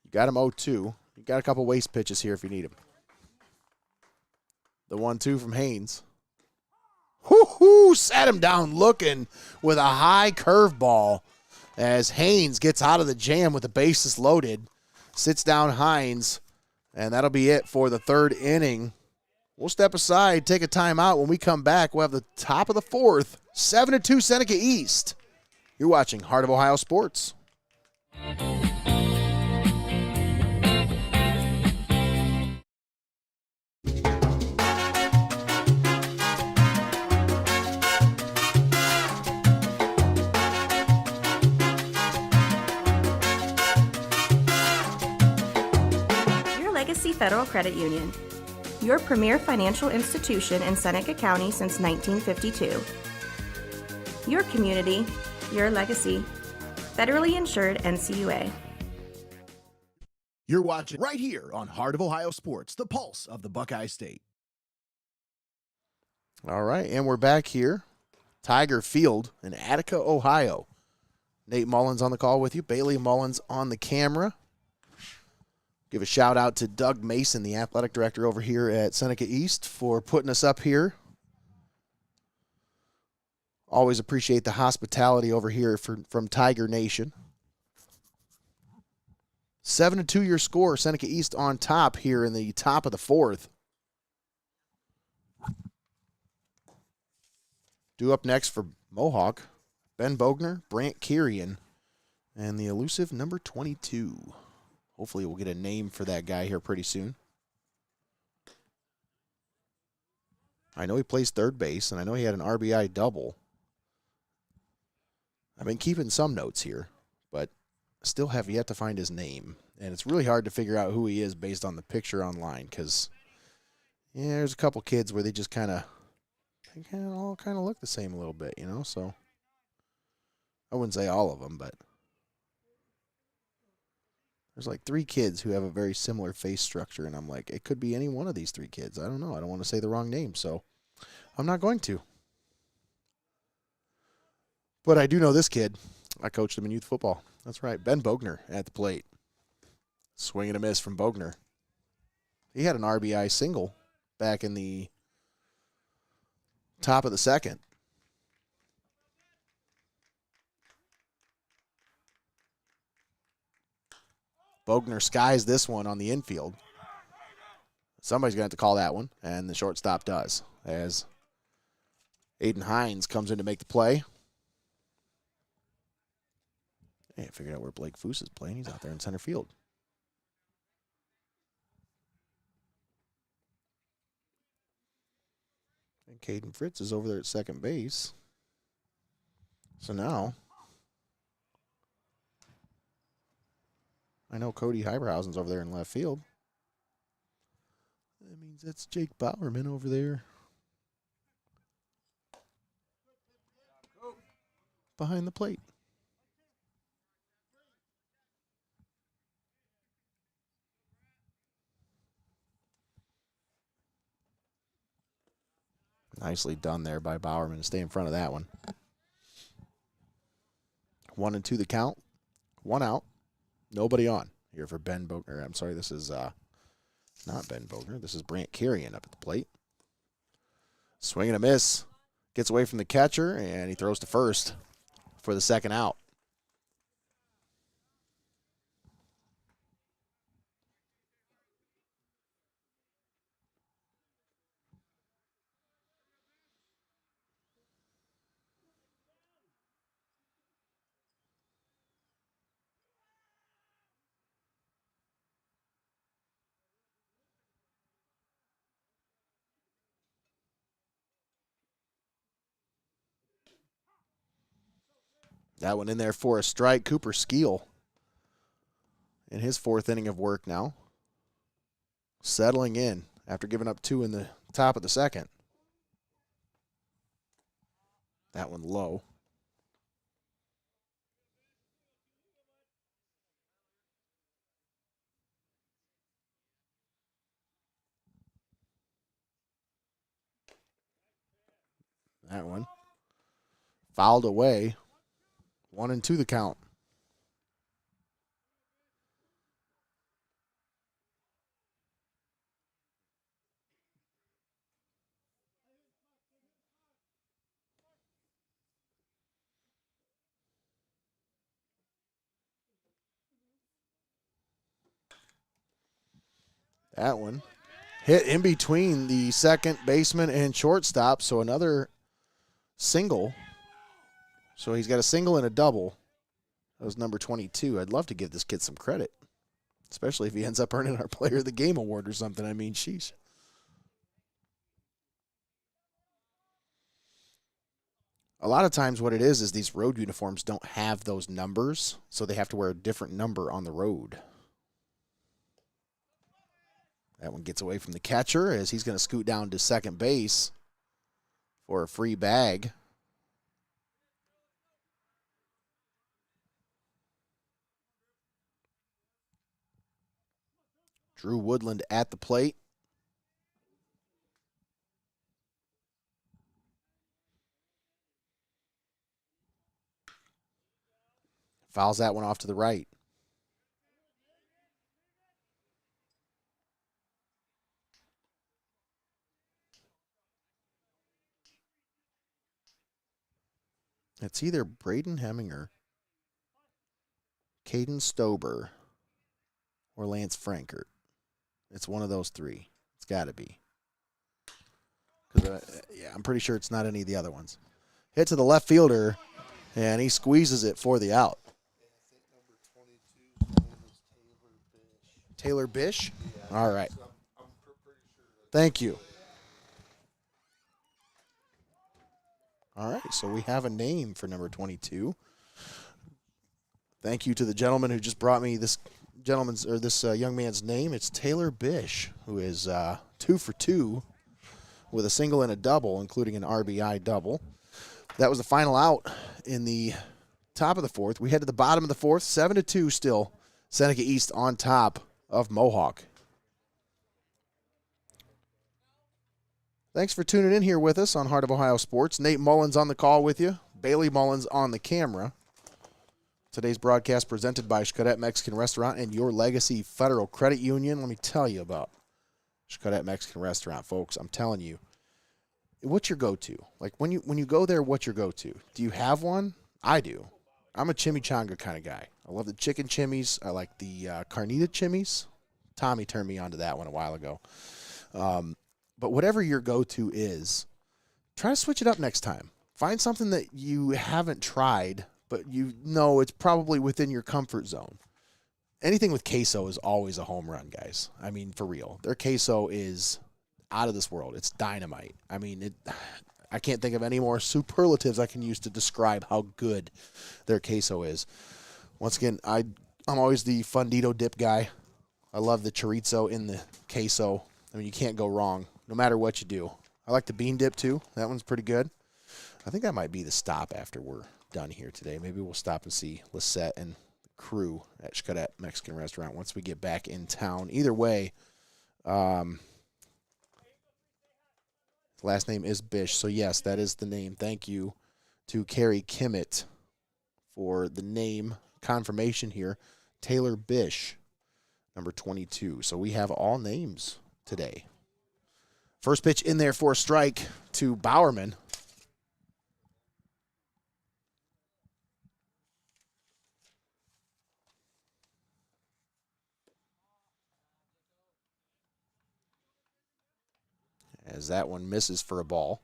You got him 0-2. You got a couple waste pitches here if you need him. The 1-2 from Haynes. Whoo-hoo, sat him down looking with a high curveball as Haynes gets out of the jam with the bases loaded. Sits down Hines, and that'll be it for the third inning. We'll step aside, take a timeout. When we come back, we'll have the top of the fourth, 7-2 Seneca East. You're watching Heart of Ohio Sports. Legacy Federal Credit Union, your premier financial institution in Seneca County since 1952. Your community, your legacy. Federally insured NCUA. You're watching right here on Heart of Ohio Sports, the pulse of the Buckeye State. All right, and we're back here. Tiger Field in Attica, Ohio. Nate Mullins on the call with you. Bailey Mullins on the camera. Give a shout out to Doug Mason, the athletic director over here at Seneca East, for putting us up here. Always appreciate the hospitality over here from Tiger Nation. 7-2 your score. Seneca East on top here in the top of the fourth. Due up next for Mohawk, Ben Bogner, Brant Kirian, and the elusive number 22. Hopefully we'll get a name for that guy here pretty soon. I know he plays third base, and I know he had an RBI double. I've been keeping some notes here, but still have yet to find his name. And it's really hard to figure out who he is based on the picture online because, yeah, there's a couple kids where they just all kind of look the same a little bit, you know? So I wouldn't say all of them, but there's like 3 kids who have a very similar face structure, and I'm like, it could be any one of these 3 kids. I don't know. I don't want to say the wrong name, so I'm not going to. But I do know this kid. I coached him in youth football. That's right, Ben Bogner at the plate. Swing and a miss from Bogner. He had an RBI single back in the top of the second. Bogner skies this one on the infield. Somebody's going to have to call that one, and the shortstop does, as Aiden Hines comes in to make the play. Hey, I figured out where Blake Foose is playing. He's out there in center field. And Caden Fritz is over there at second base. So now I know Cody Hyberhausen's over there in left field. That means that's Jake Bowerman over there behind the plate. Nicely done there by Bowerman to stay in front of that one. 1-2 the count. 1 out. Nobody on here for Ben Bogner. I'm sorry, this is not Ben Bogner. This is Brant Kirian up at the plate. Swing and a miss. Gets away from the catcher, and he throws to first for the second out. That one in there for a strike. Cooper Skeel in his 4th inning of work now. Settling in after giving up 2 in the top of the second. That one low. That one fouled away. 1-2 the count. That one hit in between the second baseman and shortstop, so another single. So he's got a single and a double. That was number 22. I'd love to give this kid some credit, especially if he ends up earning our Player of the Game award or something. I mean, sheesh. A lot of times what it is these road uniforms don't have those numbers, so they have to wear a different number on the road. That one gets away from the catcher as he's going to scoot down to second base for a free bag. Drew Woodland at the plate. Fouls that one off to the right. It's either Braden Heminger, Caden Stober, or Lance Frankert. It's one of those three. It's got to be. Yeah, I'm pretty sure it's not any of the other ones. Hit to the left fielder, and he squeezes it for the out. Taylor Bish? All right. Thank you. All right, so we have a name for number 22. Thank you to the gentleman who just brought me this young man's name. It's Taylor Bish, who is 2 for 2 with a single and a double, including an RBI double. That was the final out in the top of the fourth. We head to the bottom of the fourth, 7-2 still. Seneca East on top of Mohawk. Thanks for tuning in here with us on Heart of Ohio Sports. Nate Mullins on the call with you. Bailey Mullins on the camera. Today's broadcast presented by Xcaret Mexican Restaurant and Your Legacy Federal Credit Union. Let me tell you about Xcaret Mexican Restaurant, folks. I'm telling you. What's your go-to? Like when you go there, what's your go-to? Do you have one? I do. I'm a chimichanga kind of guy. I love the chicken chimis. I like the carnita chimis. Tommy turned me onto that one a while ago. But whatever your go-to is, try to switch it up next time. Find something that you haven't tried, but you know it's probably within your comfort zone. Anything with queso is always a home run, guys. I mean, for real. Their queso is out of this world. It's dynamite. I mean, I can't think of any more superlatives I can use to describe how good their queso is. Once again, I'm always the Fundito dip guy. I love the chorizo in the queso. I mean, you can't go wrong no matter what you do. I like the bean dip, too. That one's pretty good. I think that might be the stop after we're done here today. Maybe we'll stop and see Lisette and the crew at Xcaret Mexican Restaurant once we get back in town. Either way, last name is Bish, so yes, that is the name. Thank you to Carrie Kimmett for the name confirmation here. Taylor Bish, number 22. So we have all names today. First pitch in there for a strike to Bowerman. As that one misses for a ball.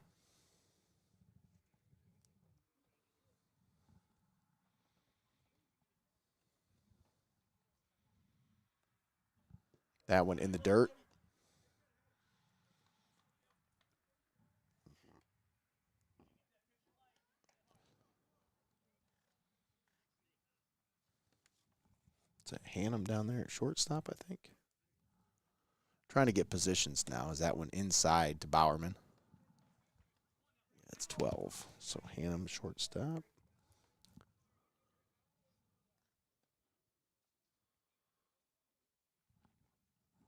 That one in the dirt. Is it Hannum down there at shortstop, I think? Trying to get positions now. Is that one inside to Bowerman? That's 12. So Hannum shortstop.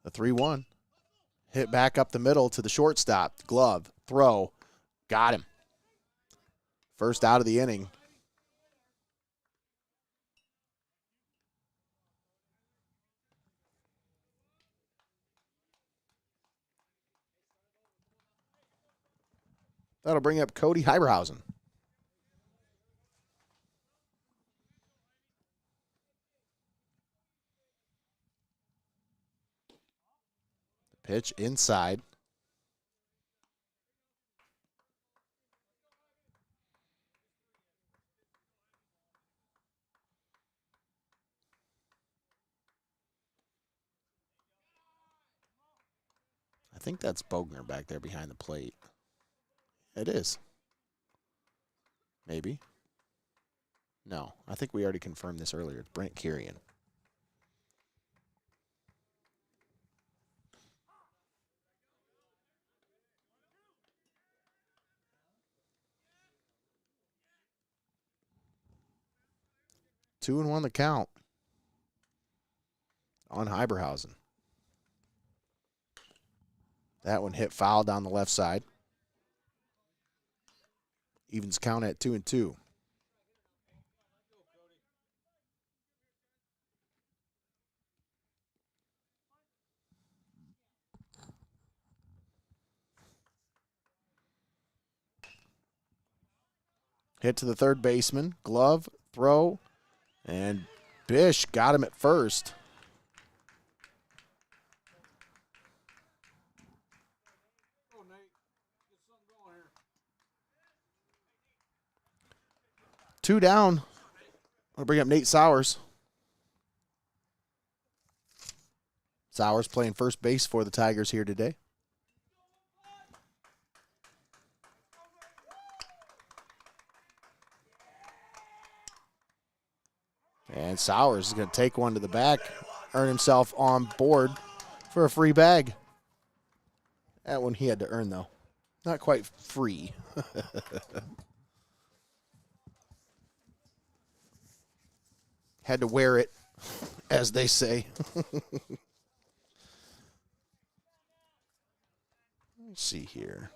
The 3-1. Hit back up the middle to the shortstop. Glove. Throw. Got him. First out of the inning. That'll bring up Cody Hyberhausen. Pitch inside. I think that's Bogner back there behind the plate. It is. Maybe. No, I think we already confirmed this earlier. It's Brent Kirian. Two and one the count on Hyberhausen. That one hit foul down the left side. Evens count at 2-2. Hit to the third baseman. Glove, throw, and Bish got him at first. Two down. I'll bring up Nate Sowers. Sowers playing first base for the Tigers here today. And Sowers is going to take one to the back, earn himself on board for a free bag. That one he had to earn, though. Not quite free. Had to wear it, as they say. Let's see here.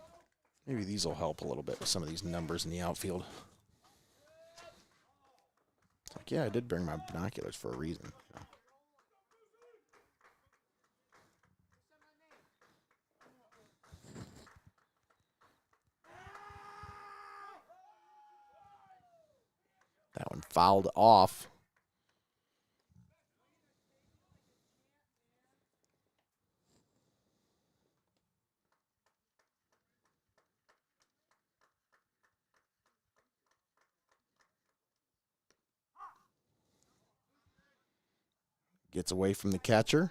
Maybe these will help a little bit with some of these numbers in the outfield. It's like, yeah, I did bring my binoculars for a reason. That one fouled off. Gets away from the catcher.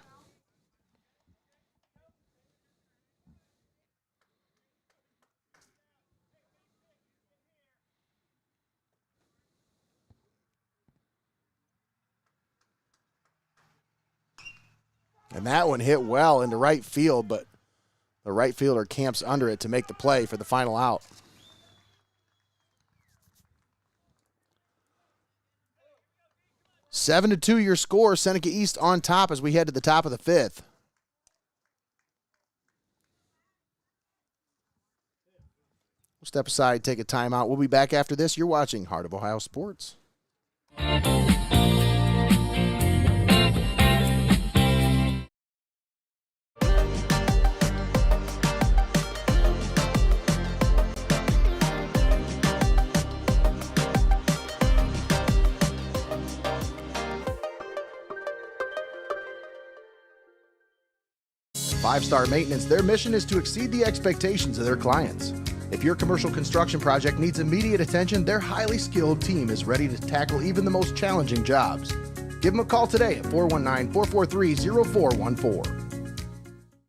And that one hit well into right field, but the right fielder camps under it to make the play for the final out. Seven to 2 your score. Seneca East on top as we head to the top of the fifth. We'll step aside, take a timeout. We'll be back after this. You're watching Heart of Ohio Sports. 5-Star Maintenance, their mission is to exceed the expectations of their clients. If your commercial construction project needs immediate attention, their highly skilled team is ready to tackle even the most challenging jobs. Give them a call today at 419-443-0414.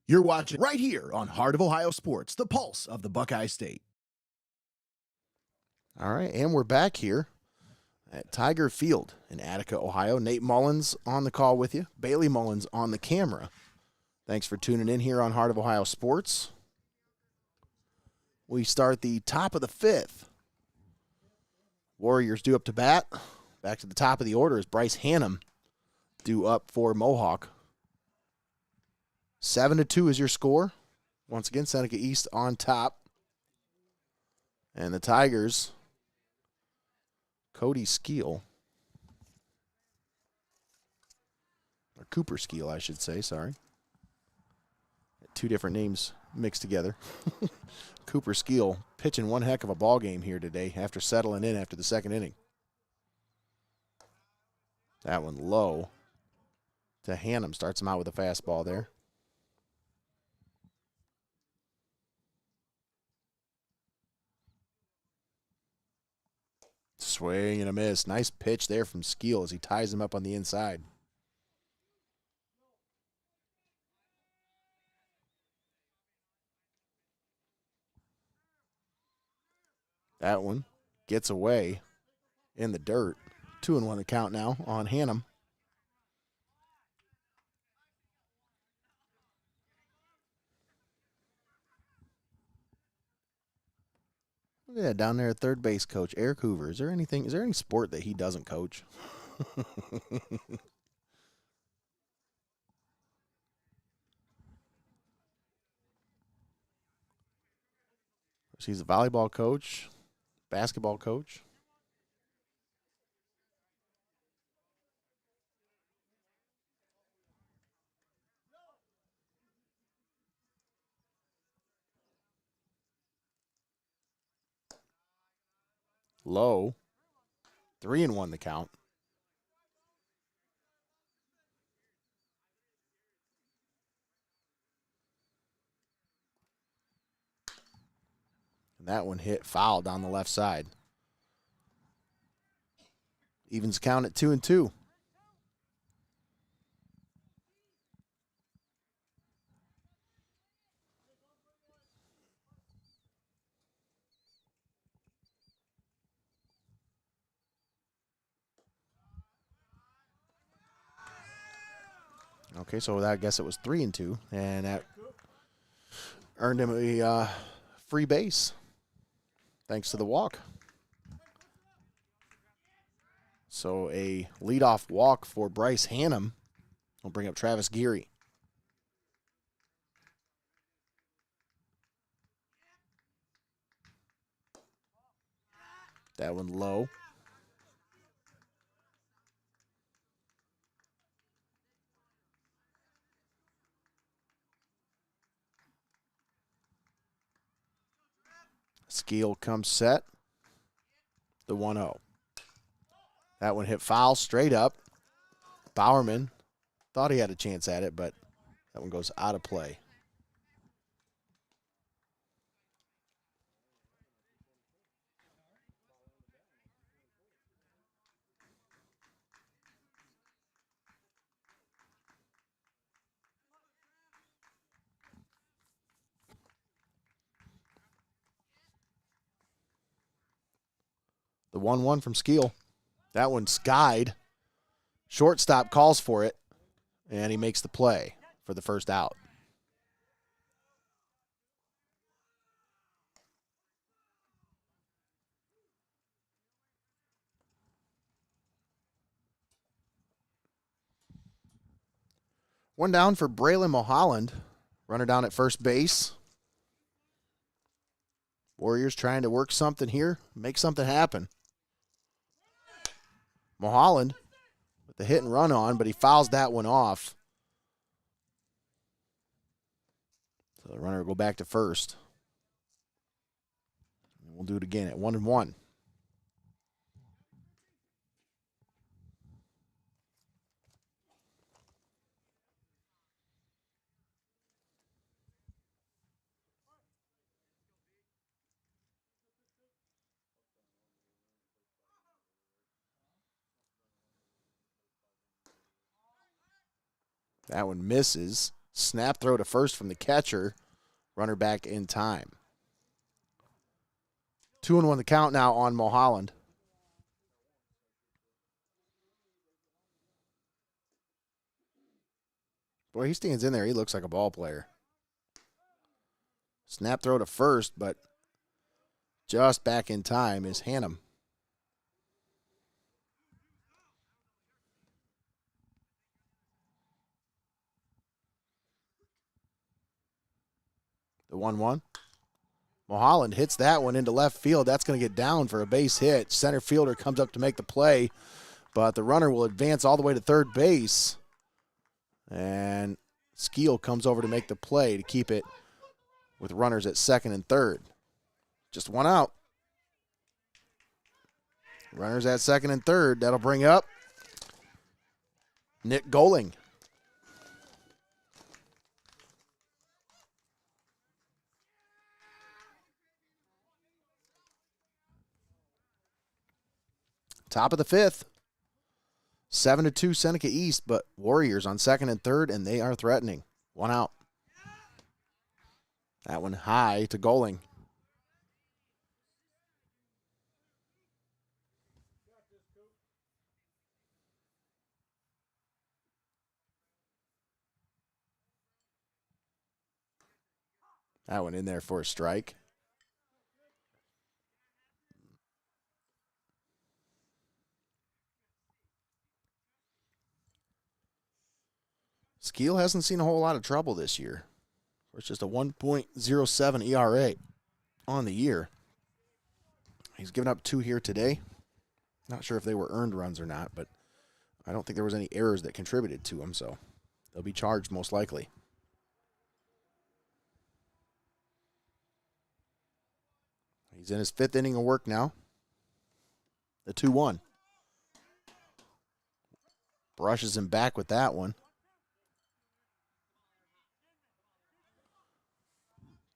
You're watching right here on Heart of Ohio Sports, the pulse of the Buckeye State. All right, and we're back here at Tiger Field in Attica, Ohio. Nate Mullins on the call with you. Bailey Mullins on the camera. Thanks for tuning in here on Heart of Ohio Sports. We start the top of the fifth. Warriors due up to bat. Back to the top of the order is Bryce Hannum due up for Mohawk. 7-2 is your score. Once again, Seneca East on top. And the Tigers, Cody Skeel, or Cooper Skeel, I should say, sorry. Two different names mixed together. Cooper Skeel pitching one heck of a ball game here today after settling in after the second inning. That one low to Hannum. Starts him out with a fastball there. Swing and a miss. Nice pitch there from Skeel as he ties him up on the inside. That one gets away in the dirt. 2-1 the count now on Hannum. Look at that down there at third base coach, Eric Hoover. Is there any sport that he doesn't coach? He's a volleyball coach, basketball coach. Low. 3-1 the count. And that one hit foul down the left side. Evens count at 2-2. Okay, so I guess it was 3-2, and that earned him a free base thanks to the walk. So a leadoff walk for Bryce Hannum will bring up Travis Geary. That one low. Skeel comes set. The 1-0. That one hit foul straight up. Bowerman thought he had a chance at it, but that one goes out of play. The 1-1 from Skeel. That one skied. Shortstop calls for it, and he makes the play for the first out. One down for Braylon Mulholland. Runner down at first base. Warriors trying to work something here, make something happen. Mulholland with the hit and run on, but he fouls that one off. So the runner will go back to first. And we'll do it again at 1-1. That one misses. Snap throw to first from the catcher. Runner back in time. 2-1 the count now on Mulholland. Boy, he stands in there. He looks like a ball player. Snap throw to first, but just back in time is Hannum. The 1-1. Mulholland hits that one into left field. That's going to get down for a base hit. Center fielder comes up to make the play, but the runner will advance all the way to third base. And Skeel comes over to make the play to keep it with runners at second and third. Just one out. Runners at second and third. That'll bring up Nick Goling. Top of the fifth. 7-2 Seneca East, but Warriors on second and third, and they are threatening. One out. That one high to Goling. That one in there for a strike. Skeel hasn't seen a whole lot of trouble this year. It's just a 1.07 ERA on the year. He's given up 2 here today. Not sure if they were earned runs or not, but I don't think there was any errors that contributed to him, so they'll be charged most likely. He's in his 5th inning of work now. The 2-1. Brushes him back with that one.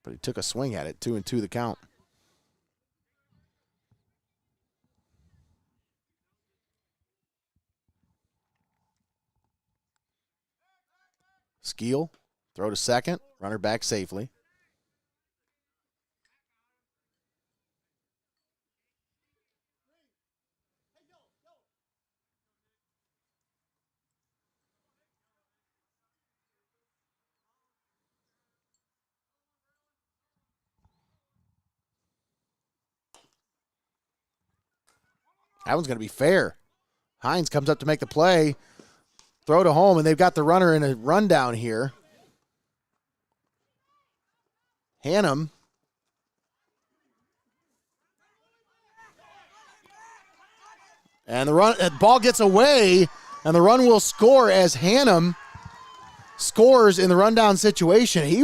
But he took a swing at it, 2-2 the count. Skeel, throw to second, runner back safely. That one's going to be fair. Hines comes up to make the play. Throw to home, and they've got the runner in a rundown here. Hannum. And the ball gets away, and the run will score as Hannum scores in the rundown situation. He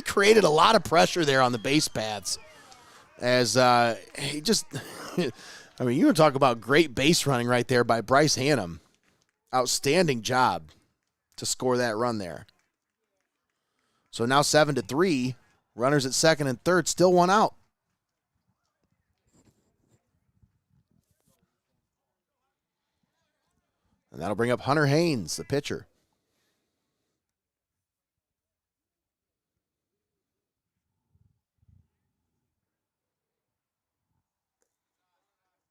created a lot of pressure there on the base paths. As he just, I mean, you were talking about great base running right there by Bryce Hannum. Outstanding job to score that run there. So now 7-3. Runners at second and third, still one out. And that'll bring up Hunter Haynes, the pitcher.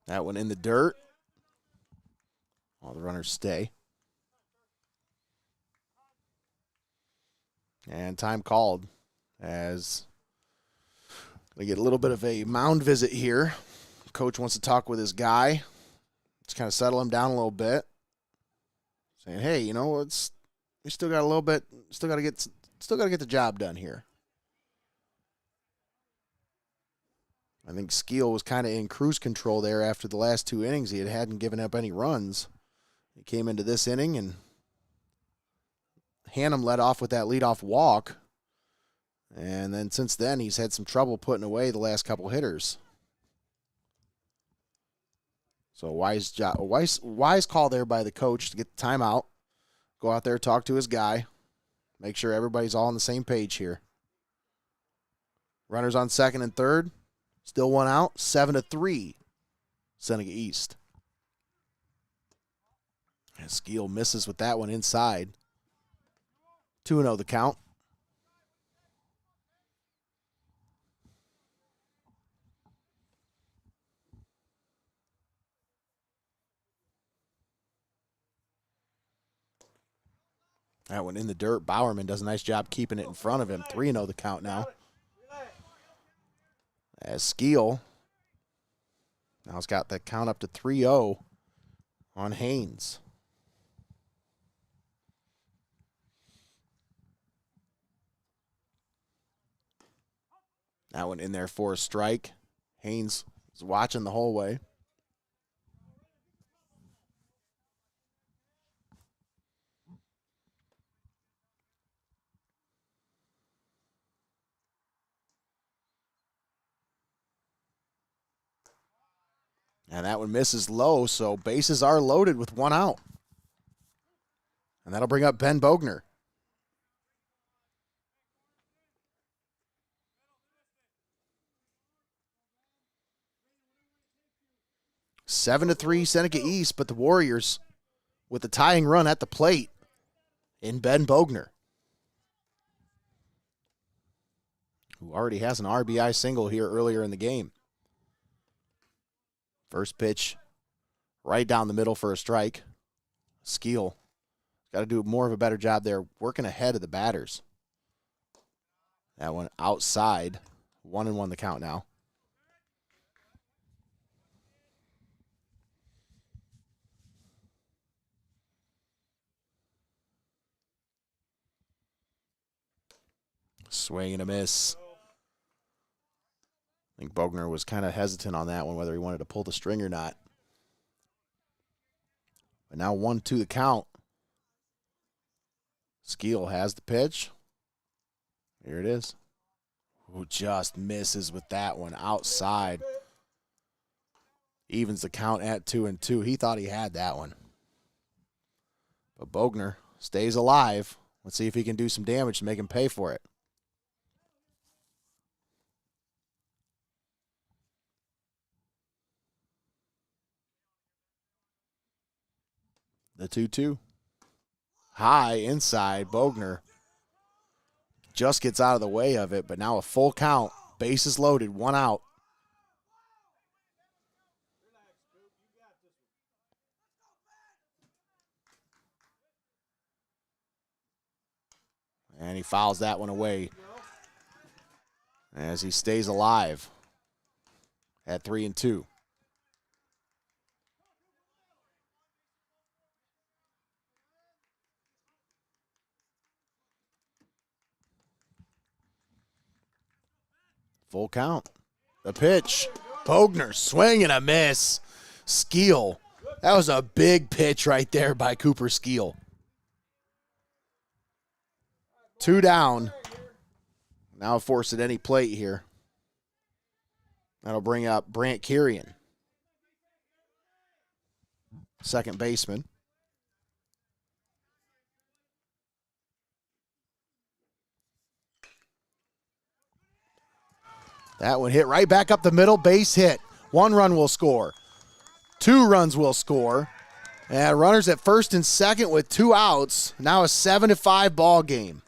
That one in the dirt. All the runners stay. And time called as we get a little bit of a mound visit here. Coach wants to talk with his guy. Just kind of settle him down a little bit. Saying, hey, you know, we still got a little bit, still got to get the job done here. I think Skeel was kind of in cruise control there after the last 2 innings. He hadn't given up any runs. He came into this inning, and Hannum led off with that leadoff walk. And then since then, he's had some trouble putting away the last couple hitters. So wise call there by the coach to get the timeout. Go out there, talk to his guy. Make sure everybody's all on the same page here. Runners on second and third. Still one out. 7-3. Seneca East. And Skeel misses with that one inside. 2-0 the count. That one in the dirt. Bowerman does a nice job keeping it in front of him. 3-0 the count now. As Skeel now has got the count up to 3-0 on Haynes. That one in there for a strike. Haynes is watching the whole way. And that one misses low, so bases are loaded with one out. And that'll bring up Ben Bogner. 7-3 Seneca East, but the Warriors with the tying run at the plate in Ben Bogner, who already has an RBI single here earlier in the game. First pitch right down the middle for a strike. Skeel got to do more of a better job there, working ahead of the batters. That one outside. 1-1 the count now. Swing and a miss. I think Bogner was kind of hesitant on that one, whether he wanted to pull the string or not. But now 1-2 the count. Skeel has the pitch. Here it is. Who just misses with that one outside. Evens the count at 2-2. He thought he had that one. But Bogner stays alive. Let's see if he can do some damage to make him pay for it. The 2-2. High inside. Bogner just gets out of the way of it, but now a full count. Bases loaded, 1 out. And he fouls that one away as he stays alive at 3-2. Full count. The pitch. Bogner, swing and a miss. Skeel. That was a big pitch right there by Cooper Skeel. 2 down. Now force at any plate here. That'll bring up Brant Kirian, second baseman. That one hit right back up the middle, base hit. 1 run will score. 2 runs will score. And runners at first and second with 2 outs. Now a 7-5 ball game.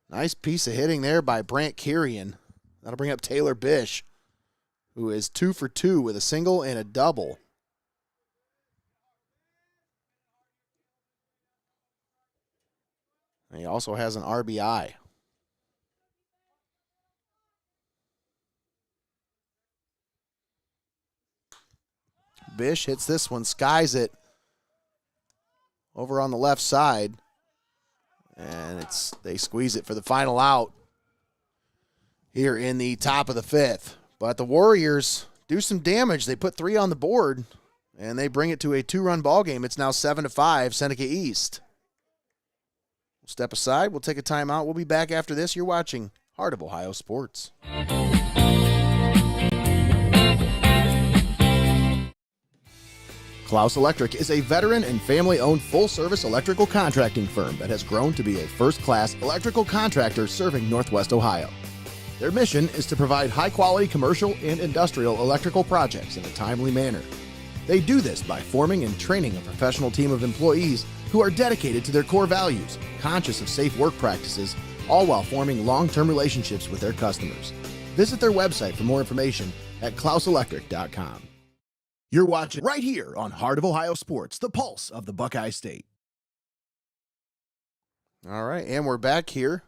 Nice piece of hitting there by Brant Kirian. That'll bring up Taylor Bish, who is 2 for 2 with a single and a double. And he also has an RBI. Bish hits this one, skies it over on the left side. And they squeeze it for the final out here in the top of the 5th. But the Warriors do some damage. They put 3 on the board, and they bring it to a 2-run ball game. It's now 7-5 Seneca East. We'll step aside. We'll take a timeout. We'll be back after this. You're watching Heart of Ohio Sports. Clouse Electric is a veteran and family-owned full-service electrical contracting firm that has grown to be a first-class electrical contractor serving Northwest Ohio. Their mission is to provide high-quality commercial and industrial electrical projects in a timely manner. They do this by forming and training a professional team of employees who are dedicated to their core values, conscious of safe work practices, all while forming long-term relationships with their customers. Visit their website for more information at clouseelectric.com. You're watching right here on Heart of Ohio Sports, the pulse of the Buckeye State. All right, and we're back here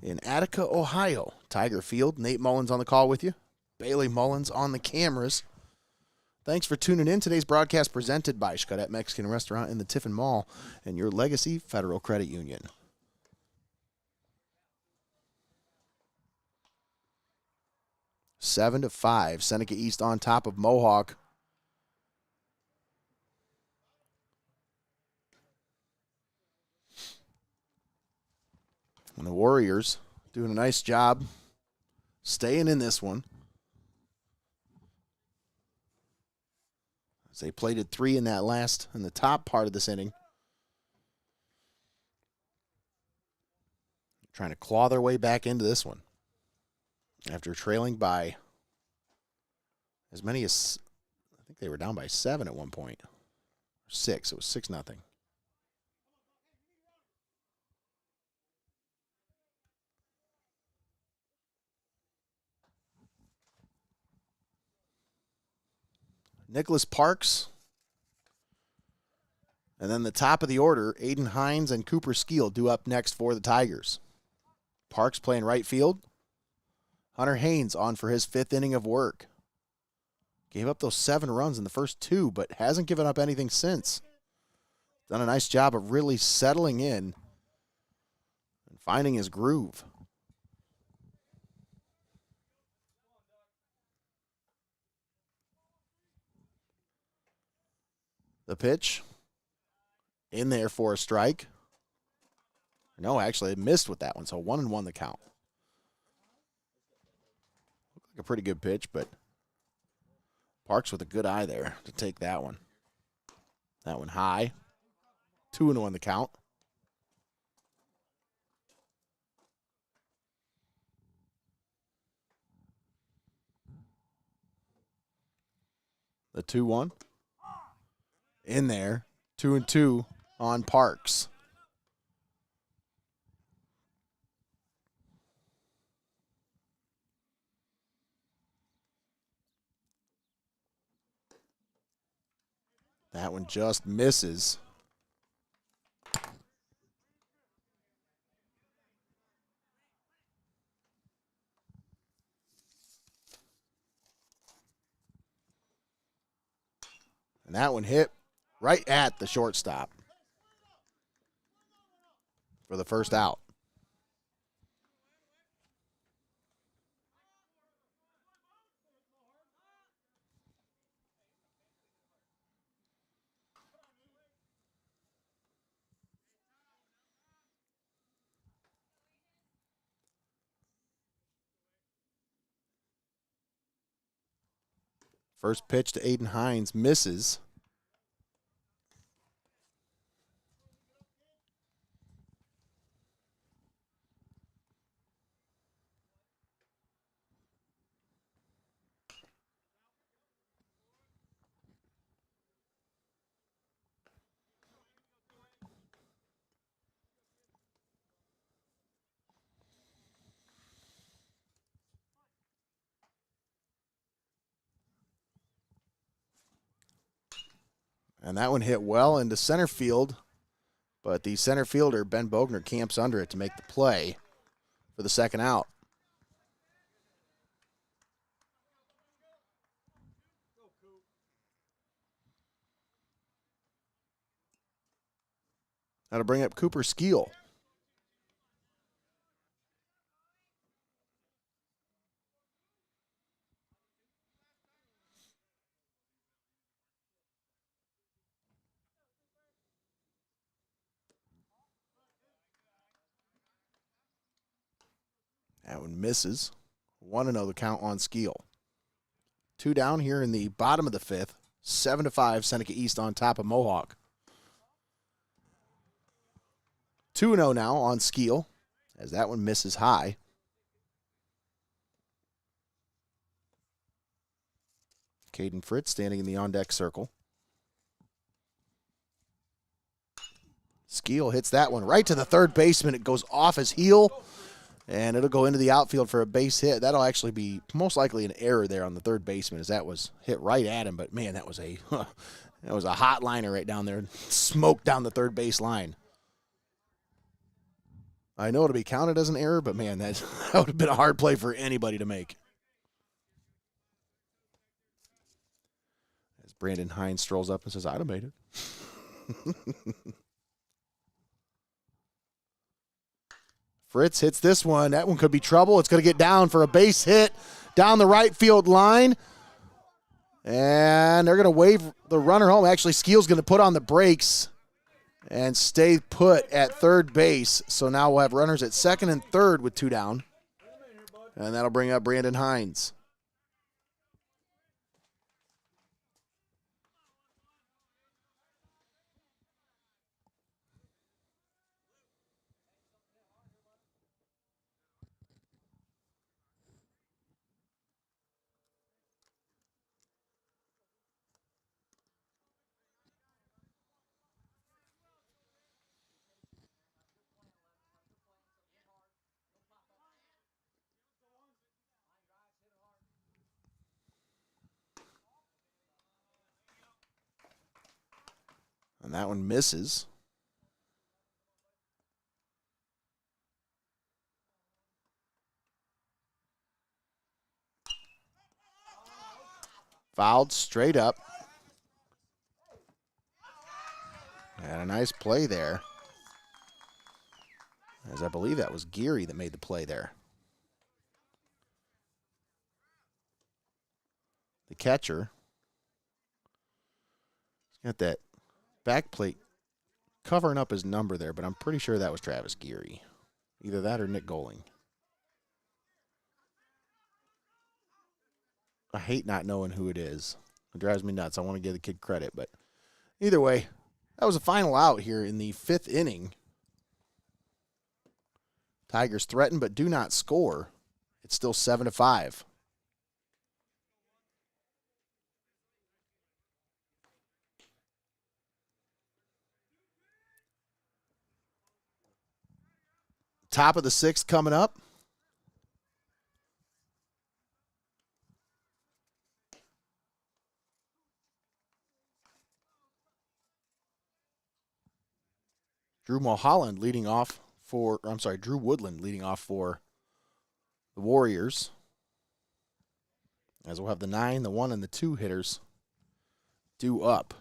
in Attica, Ohio. Tiger Field. Nate Mullins on the call with you. Bailey Mullins on the cameras. Thanks for tuning in. Today's broadcast presented by Xcaret Mexican Restaurant in the Tiffin Mall and your Legacy Federal Credit Union. 7-5. Seneca East on top of Mohawk. And the Warriors doing a nice job staying in this one. As they plated 3 in the top part of this inning. trying to claw their way back into this one after trailing by as many as, I think they were down by 7 at one point. 6. It was 6-0. Nicholas Parks. And then the top of the order, Aiden Hines and Cooper Skeel due up next for the Tigers. Parks playing right field. Hunter Haynes on for his 5th inning of work. Gave up those 7 runs in the first 2, but hasn't given up anything since. Done a nice job of really settling in and finding his groove. The pitch in there for a strike. No, actually, it missed with that one, so 1-1 the count. Looked like a pretty good pitch, but Parks with a good eye there to take that one. That one high. 2-1 the count. The 2-1. In there. 2-2 on Parks. That one just misses. And that one hit right at the shortstop for the first out. First pitch to Aiden Hines misses. And that one hit well into center field, but the center fielder, Ben Bogner, camps under it to make the play for the second out. That'll bring up Cooper Skeel. That one misses. 1-0 the count on Skeel. 2 down here in the bottom of the 5th. 7-5 Seneca East on top of Mohawk. 2-0 now on Skeel, as that one misses high. Caden Fritz standing in the on-deck circle. Skeel hits that one right to the third baseman. It goes off his heel, and it'll go into the outfield for a base hit. That'll actually be most likely an error there on the third baseman, as that was hit right at him. But, man, that was a hot liner right down there. Smoked down the third base line. I know it'll be counted as an error, but, man, that would have been a hard play for anybody to make. As Brandon Hines strolls up and says, I'd have made it. Fritz hits this one. That one could be trouble. It's going to get down for a base hit down the right field line. And they're going to wave the runner home. Actually, Skeel's going to put on the brakes and stay put at third base. So now we'll have runners at second and third with 2 down. And that'll bring up Brandon Hines. And that one misses. Fouled straight up. And a nice play there. As I believe that was Geary that made the play there. The catcher. He's got that back plate covering up his number there, but I'm pretty sure that was Travis Geary. Either that or Nick Goling. I hate not knowing who it is. It drives me nuts. I want to give the kid credit, but either way, that was a final out here in the 5th inning. Tigers threaten but do not score. It's still 7-5. Top of the 6th coming up. Drew Woodland leading off for the Warriors. As we'll have the 9, the 1, and the 2 hitters due up.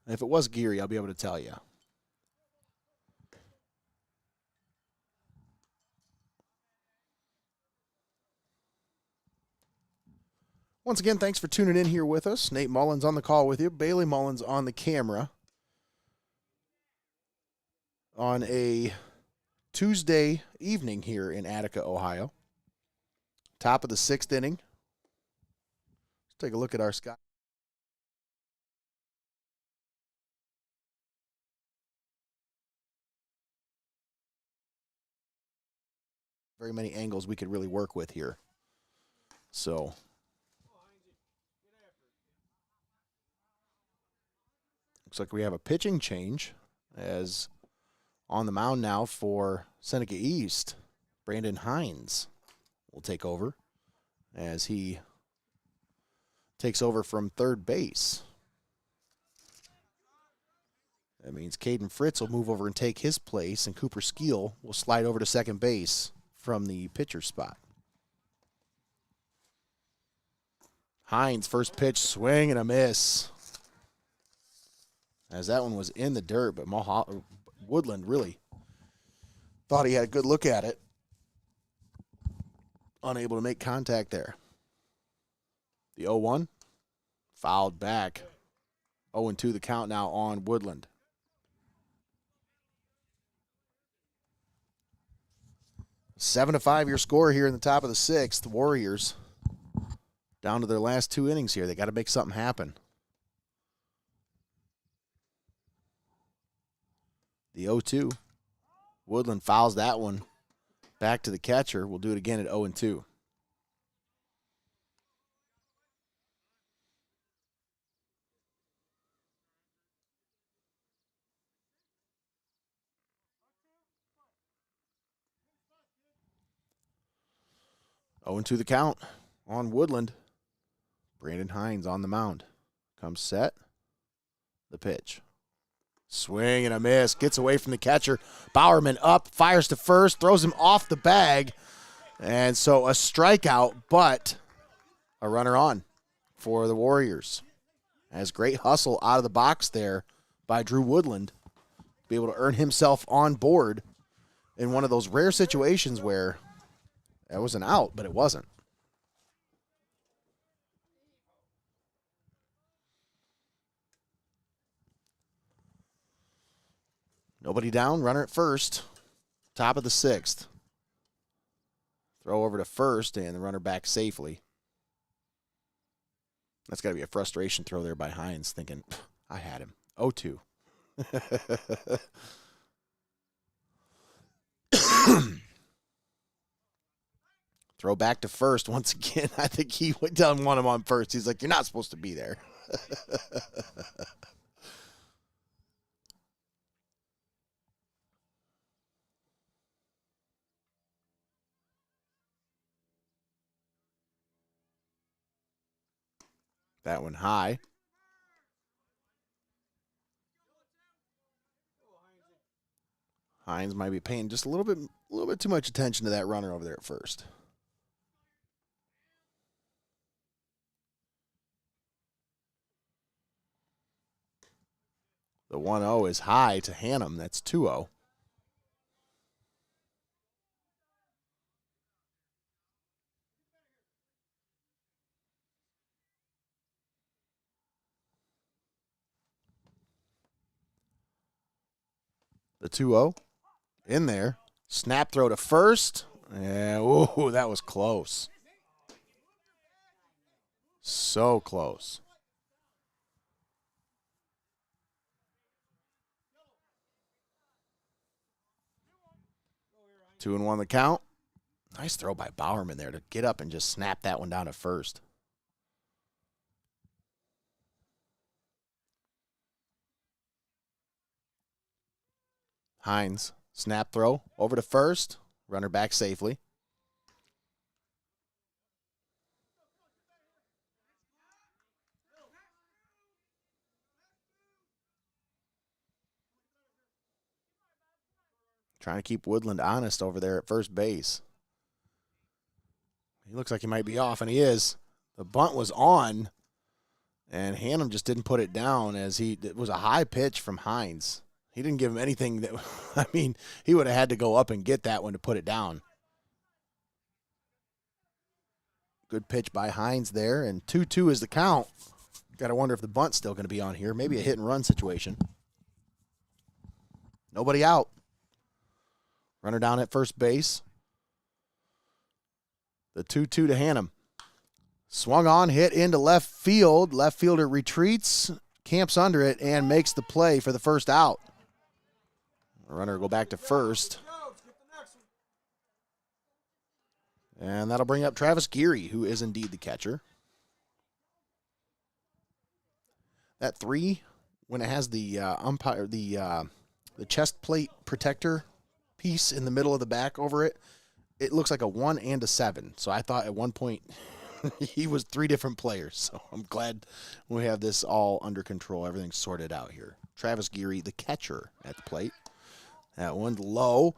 And if it was Geary, I'll be able to tell you. Once again, thanks for tuning in here with us. Nate Mullins on the call with you. Bailey Mullins on the camera. On a Tuesday evening here in Attica, Ohio. Top of the 6th inning. Let's take a look at our sky. Very many angles we could really work with here. So looks like we have a pitching change as on the mound now for Seneca East. Brandon Hines will take over as he takes over from third base. That means Caden Fritz will move over and take his place, and Cooper Skeel will slide over to second base from the pitcher spot. Hines, first pitch, swing and a miss. As that one was in the dirt, but Woodland really thought he had a good look at it. Unable to make contact there. The 0-1, fouled back. 0-2 the count now on Woodland. 7-5 your score here in the top of the 6th. The Warriors down to their last 2 innings here. They got to make something happen. The 0-2. Woodland fouls that one back to the catcher. We'll do it again at 0-2. To the count on Woodland. Brandon Hines on the mound. Comes set. The pitch. Swing and a miss. Gets away from the catcher. Bowerman up. Fires to first. Throws him off the bag. And so a strikeout, but a runner on for the Warriors. As great hustle out of the box there by Drew Woodland. Be able to earn himself on board in one of those rare situations where that was an out, but it wasn't. Nobody down, runner at first. Top of the 6th. Throw over to first, and the runner back safely. That's got to be a frustration throw there by Hines, thinking, I had him. 0-2. Throw back to first once again. I think he doesn't want him on first. He's like, you're not supposed to be there. That one high. Hines might be paying just a little bit too much attention to that runner over there at first. The 1-0 is high to Hannum. That's 2-0. The 2-0 in there. Snap throw to first. Yeah, ooh, that was close. So close. Two and one the count. Nice throw by Bowerman there to get up and just snap that one down to first. Hines, snap throw over to first. Runner back safely. Trying to keep Woodland honest over there at first base. He looks like he might be off, and he is. The bunt was on, and Hannum just didn't put it down as it was a high pitch from Hines. He didn't give him anything that, I mean, he would have had to go up and get that one to put it down. Good pitch by Hines there, and 2-2 is the count. Got to wonder if the bunt's still going to be on here. Maybe a hit-and-run situation. Nobody out. Runner down at first base. The 2-2 to Hannum. Swung on, hit into left field. Left fielder retreats, camps under it, and makes the play for the first out. The runner will go back to first. And that'll bring up Travis Geary, who is indeed the catcher. That 3, when it has the umpire, the chest plate protector piece in the middle of the back over it, it looks like a 1 and a 7. So I thought at one point he was 3 different players. So I'm glad we have this all under control. Everything's sorted out here. Travis Geary, the catcher, at the plate. That one low.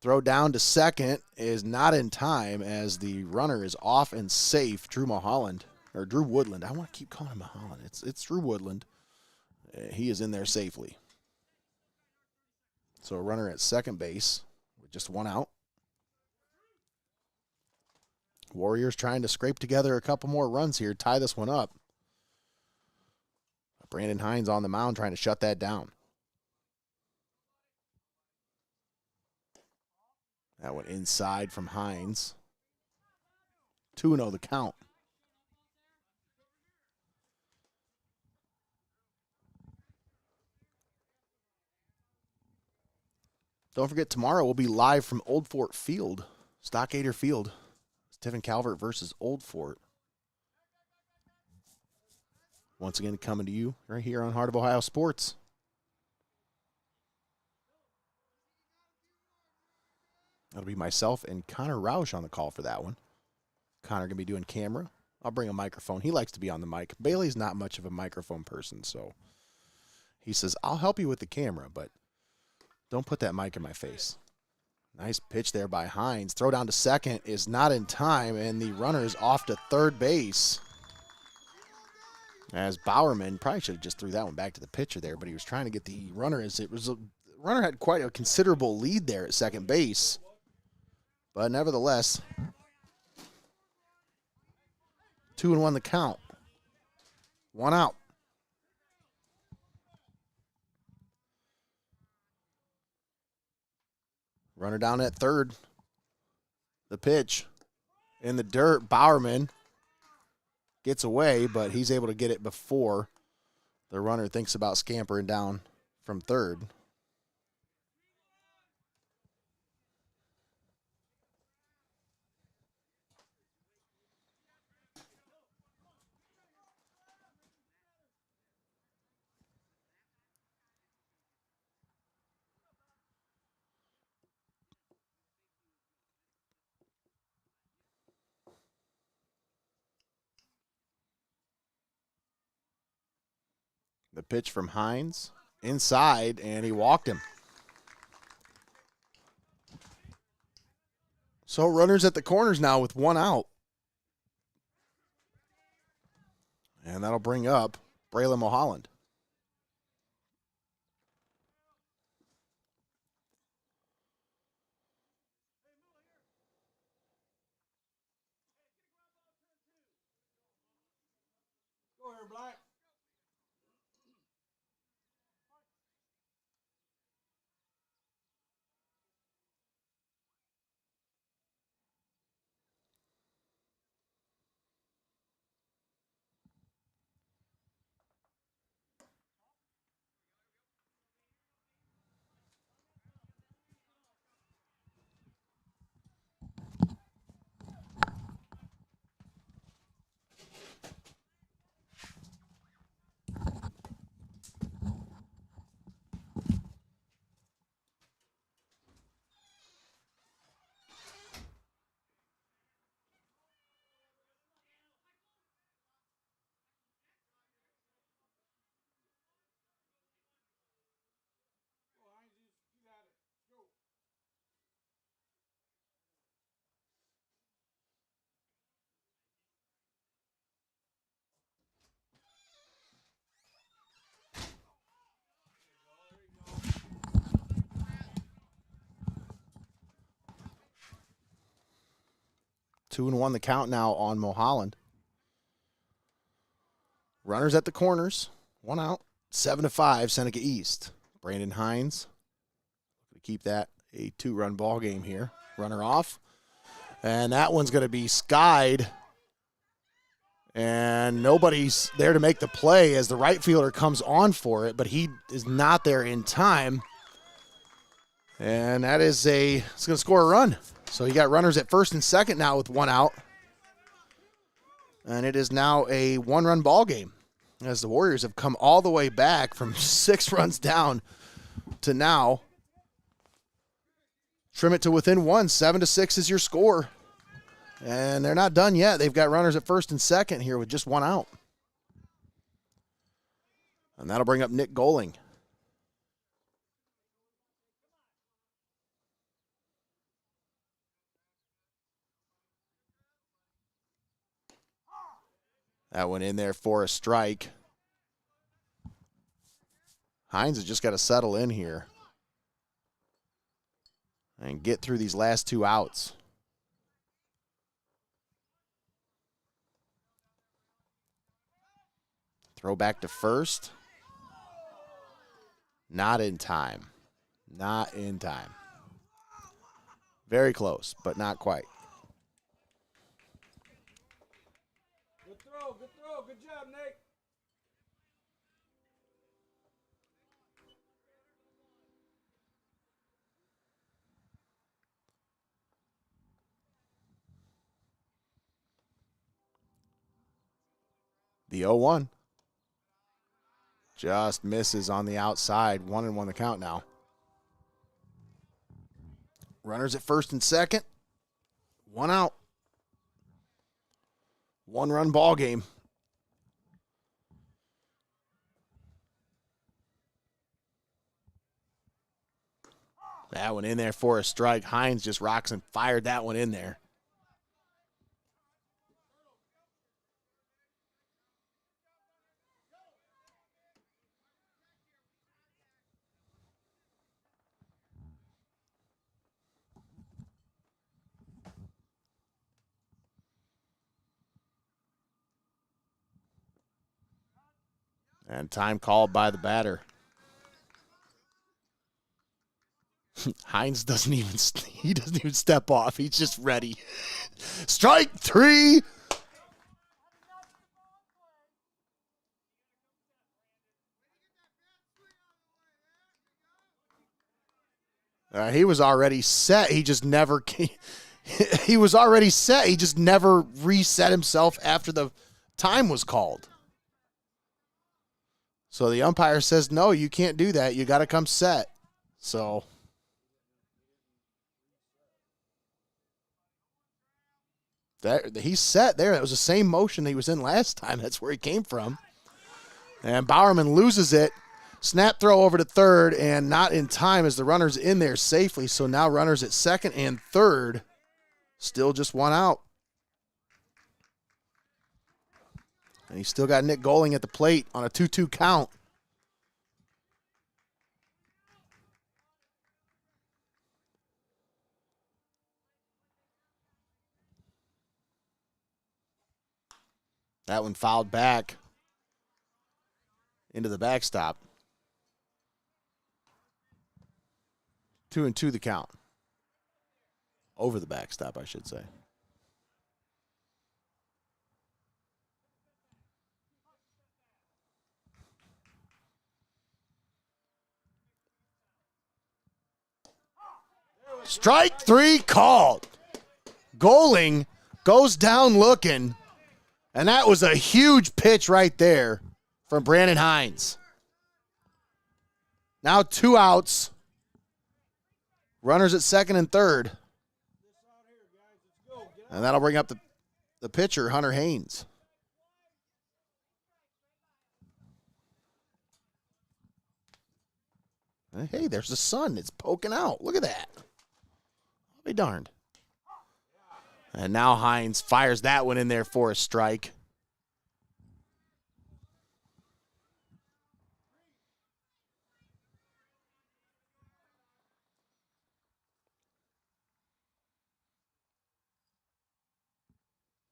Throw down to second is not in time as the runner is off and safe. Drew Woodland. I want to keep calling him Mulholland. It's Drew Woodland. He is in there safely. So a runner at second base with just 1 out. Warriors trying to scrape together a couple more runs here, tie this one up. Brandon Hines on the mound trying to shut that down. That one inside from Hines. 2-0 the count. Don't forget, tomorrow we'll be live from Old Fort Field, Stockader Field. Tiffin Calvert versus Old Fort. Once again, coming to you right here on Heart of Ohio Sports. That'll be myself and Connor Roush on the call for that one. Connor going to be doing camera. I'll bring a microphone. He likes to be on the mic. Bailey's not much of a microphone person, so he says, I'll help you with the camera, but don't put that mic in my face. Nice pitch there by Hines. Throw down to second is not in time, and the runner is off to third base. As Bowerman probably should have just threw that one back to the pitcher there, but he was trying to get the runner the runner had quite a considerable lead there at second base. But nevertheless, 2-1 the count. 1 out. Runner down at third. The pitch in the dirt. Bowerman gets away, but he's able to get it before the runner thinks about scampering down from third. The pitch from Hines inside, and he walked him. So runners at the corners now with one out. And that'll bring up Braylon Mulholland. Go here, Black. 2-1 the count now on Mulholland. Runners at the corners. One out. 7-5, Seneca East. Brandon Hines. Going to keep that a 2-run ball game here. Runner off. And that one's going to be skied. And nobody's there to make the play as the right fielder comes on for it, but he is not there in time. And that is it's going to score a run. So you got runners at first and second now with one out. And it is now a 1-run ball game as the Warriors have come all the way back from 6 runs down to now. Trim it to within 1. 7-6 is your score. And they're not done yet. They've got runners at first and second here with just one out. And that'll bring up Nick Goling. That went in there for a strike. Hines has just got to settle in here and get through these last 2 outs. Throw back to first. Not in time. Not in time. Very close, but not quite. Good throw, good throw. Good job, Nate. The 0-1. Just misses on the outside. 1-1 the count now. Runners at first and second. One out. 1-run ball game. That one in there for a strike. Hines just rocks and fired that one in there. And time called by the batter. Hines doesn't even step off. He's just ready. Strike 3. He was already set. He just never he was already set. He just never reset himself after the time was called. So the umpire says, no, you can't do that. You got to come set. So he's set there. That was the same motion he was in last time. That's where he came from. And Bowerman loses it. Snap throw over to third, and not in time as the runner's in there safely. So now runners at second and third. Still just one out. And he's still got Nick Goling at the plate on a 2-2 count. That one fouled back into the backstop. 2-2 the count. Over the backstop, I should say. Strike three called. Goling goes down looking, and that was a huge pitch right there from Brandon Hines. Now 2 outs. Runners at second and third. And that'll bring up the pitcher, Hunter Haynes. Hey, there's the sun. It's poking out. Look at that. I'll be darned. And now Hines fires that one in there for a strike.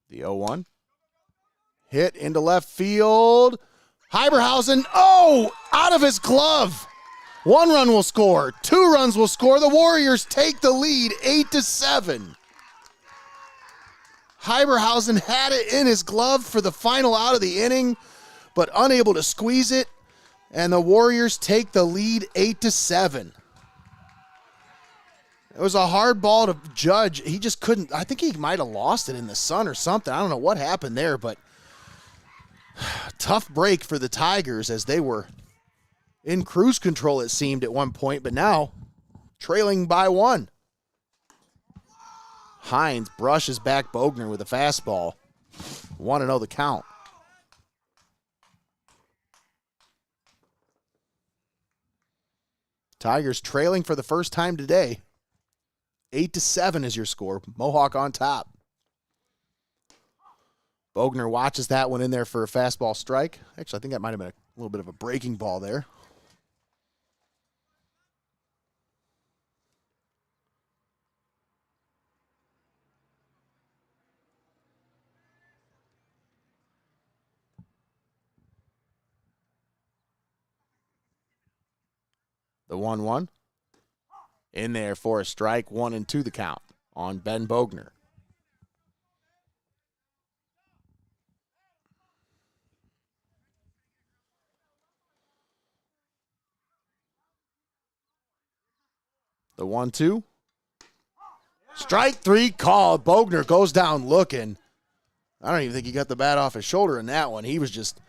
The 0-1. Hit into left field. Hyberhausen, out of his glove. 1 run will score. 2 runs will score. The Warriors take the lead 8-7. Hyberhausen had it in his glove for the final out of the inning, but unable to squeeze it. And the Warriors take the lead 8-7. It was a hard ball to judge. He just couldn't. I think he might have lost it in the sun or something. I don't know what happened there, but tough break for the Tigers as they were in cruise control, it seemed, at one point, but now trailing by 1. Hines brushes back Bogner with a fastball. 1-0 the count. Tigers trailing for the first time today. 8-7 is your score. Mohawk on top. Bogner watches that one in there for a fastball strike. Actually, I think that might have been a little bit of a breaking ball there. The 1-1. In there for a strike, 1-2 the count on Ben Bogner. The 1-2. Strike 3 called. Bogner goes down looking. I don't even think he got the bat off his shoulder in that one. He was just,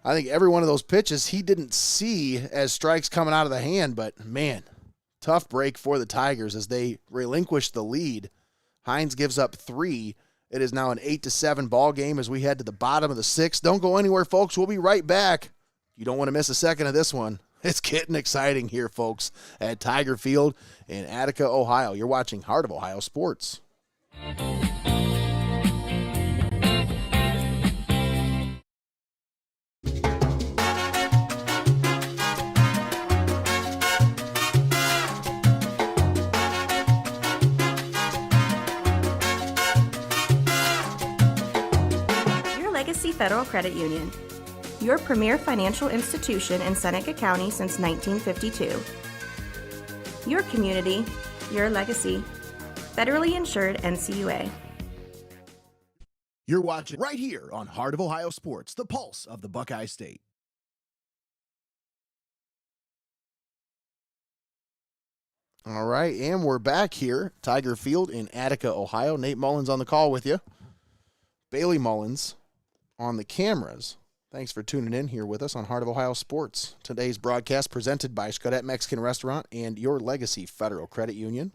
I think every one of those pitches he didn't see as strikes coming out of the hand, but man, tough break for the Tigers as they relinquish the lead. Hines gives up 3. It is now an 8-7 ball game as we head to the bottom of the 6th. Don't go anywhere, folks. We'll be right back. You don't want to miss a second of this one. It's getting exciting here, folks, at Tiger Field in Attica, Ohio. You're watching Heart of Ohio Sports. Legacy Federal Credit Union, your premier financial institution in Seneca County since 1952. Your community, your legacy. Federally insured NCUA. You're watching right here on Heart of Ohio Sports, the pulse of the Buckeye State. All right, and we're back here, Tiger Field in Attica, Ohio. Nate Mullins on the call with you. Bailey Mullins on the cameras. Thanks for tuning in here with us on Heart of Ohio Sports. Today's broadcast presented by Xcaret Mexican Restaurant and Your Legacy Federal Credit Union.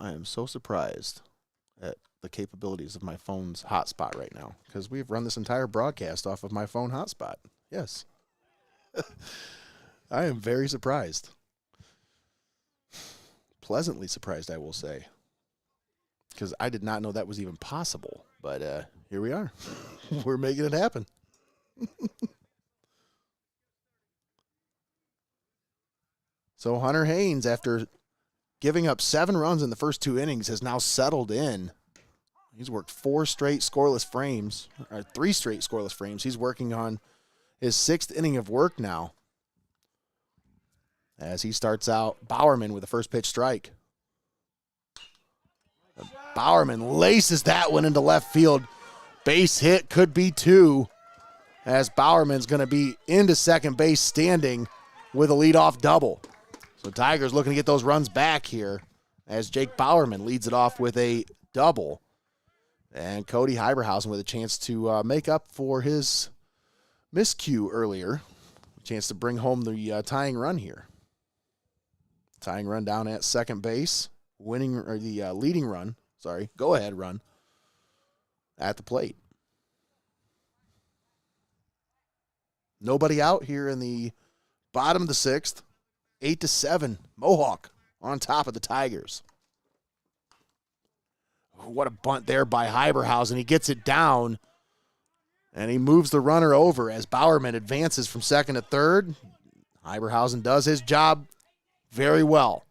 I am so surprised at the capabilities of my phone's hotspot right now because we've run this entire broadcast off of my phone hotspot. Yes. I am very surprised. Pleasantly surprised, I will say. Because I did not know that was even possible. But here we are. We're making it happen. So Hunter Haynes, after giving up 7 runs in the first 2 innings, has now settled in. He's worked 3 straight scoreless frames. He's working on his 6th inning of work now. As he starts out, Bowerman with a first pitch strike. Bowerman laces that one into left field. Base hit, could be 2. As Bowerman's going to be into second base standing with a leadoff double. So Tigers looking to get those runs back here as Jake Bowerman leads it off with a double. And Cody Hyberhausen with a chance to make up for his miscue earlier. A chance to bring home the tying run here. Tying run down at second base. Leading run. Go-ahead run at the plate. Nobody out here in the bottom of the 6th. 8-7, Mohawk on top of the Tigers. What a bunt there by Hyberhausen. He gets it down, and he moves the runner over as Bowerman advances from second to third. Hyberhausen does his job very well.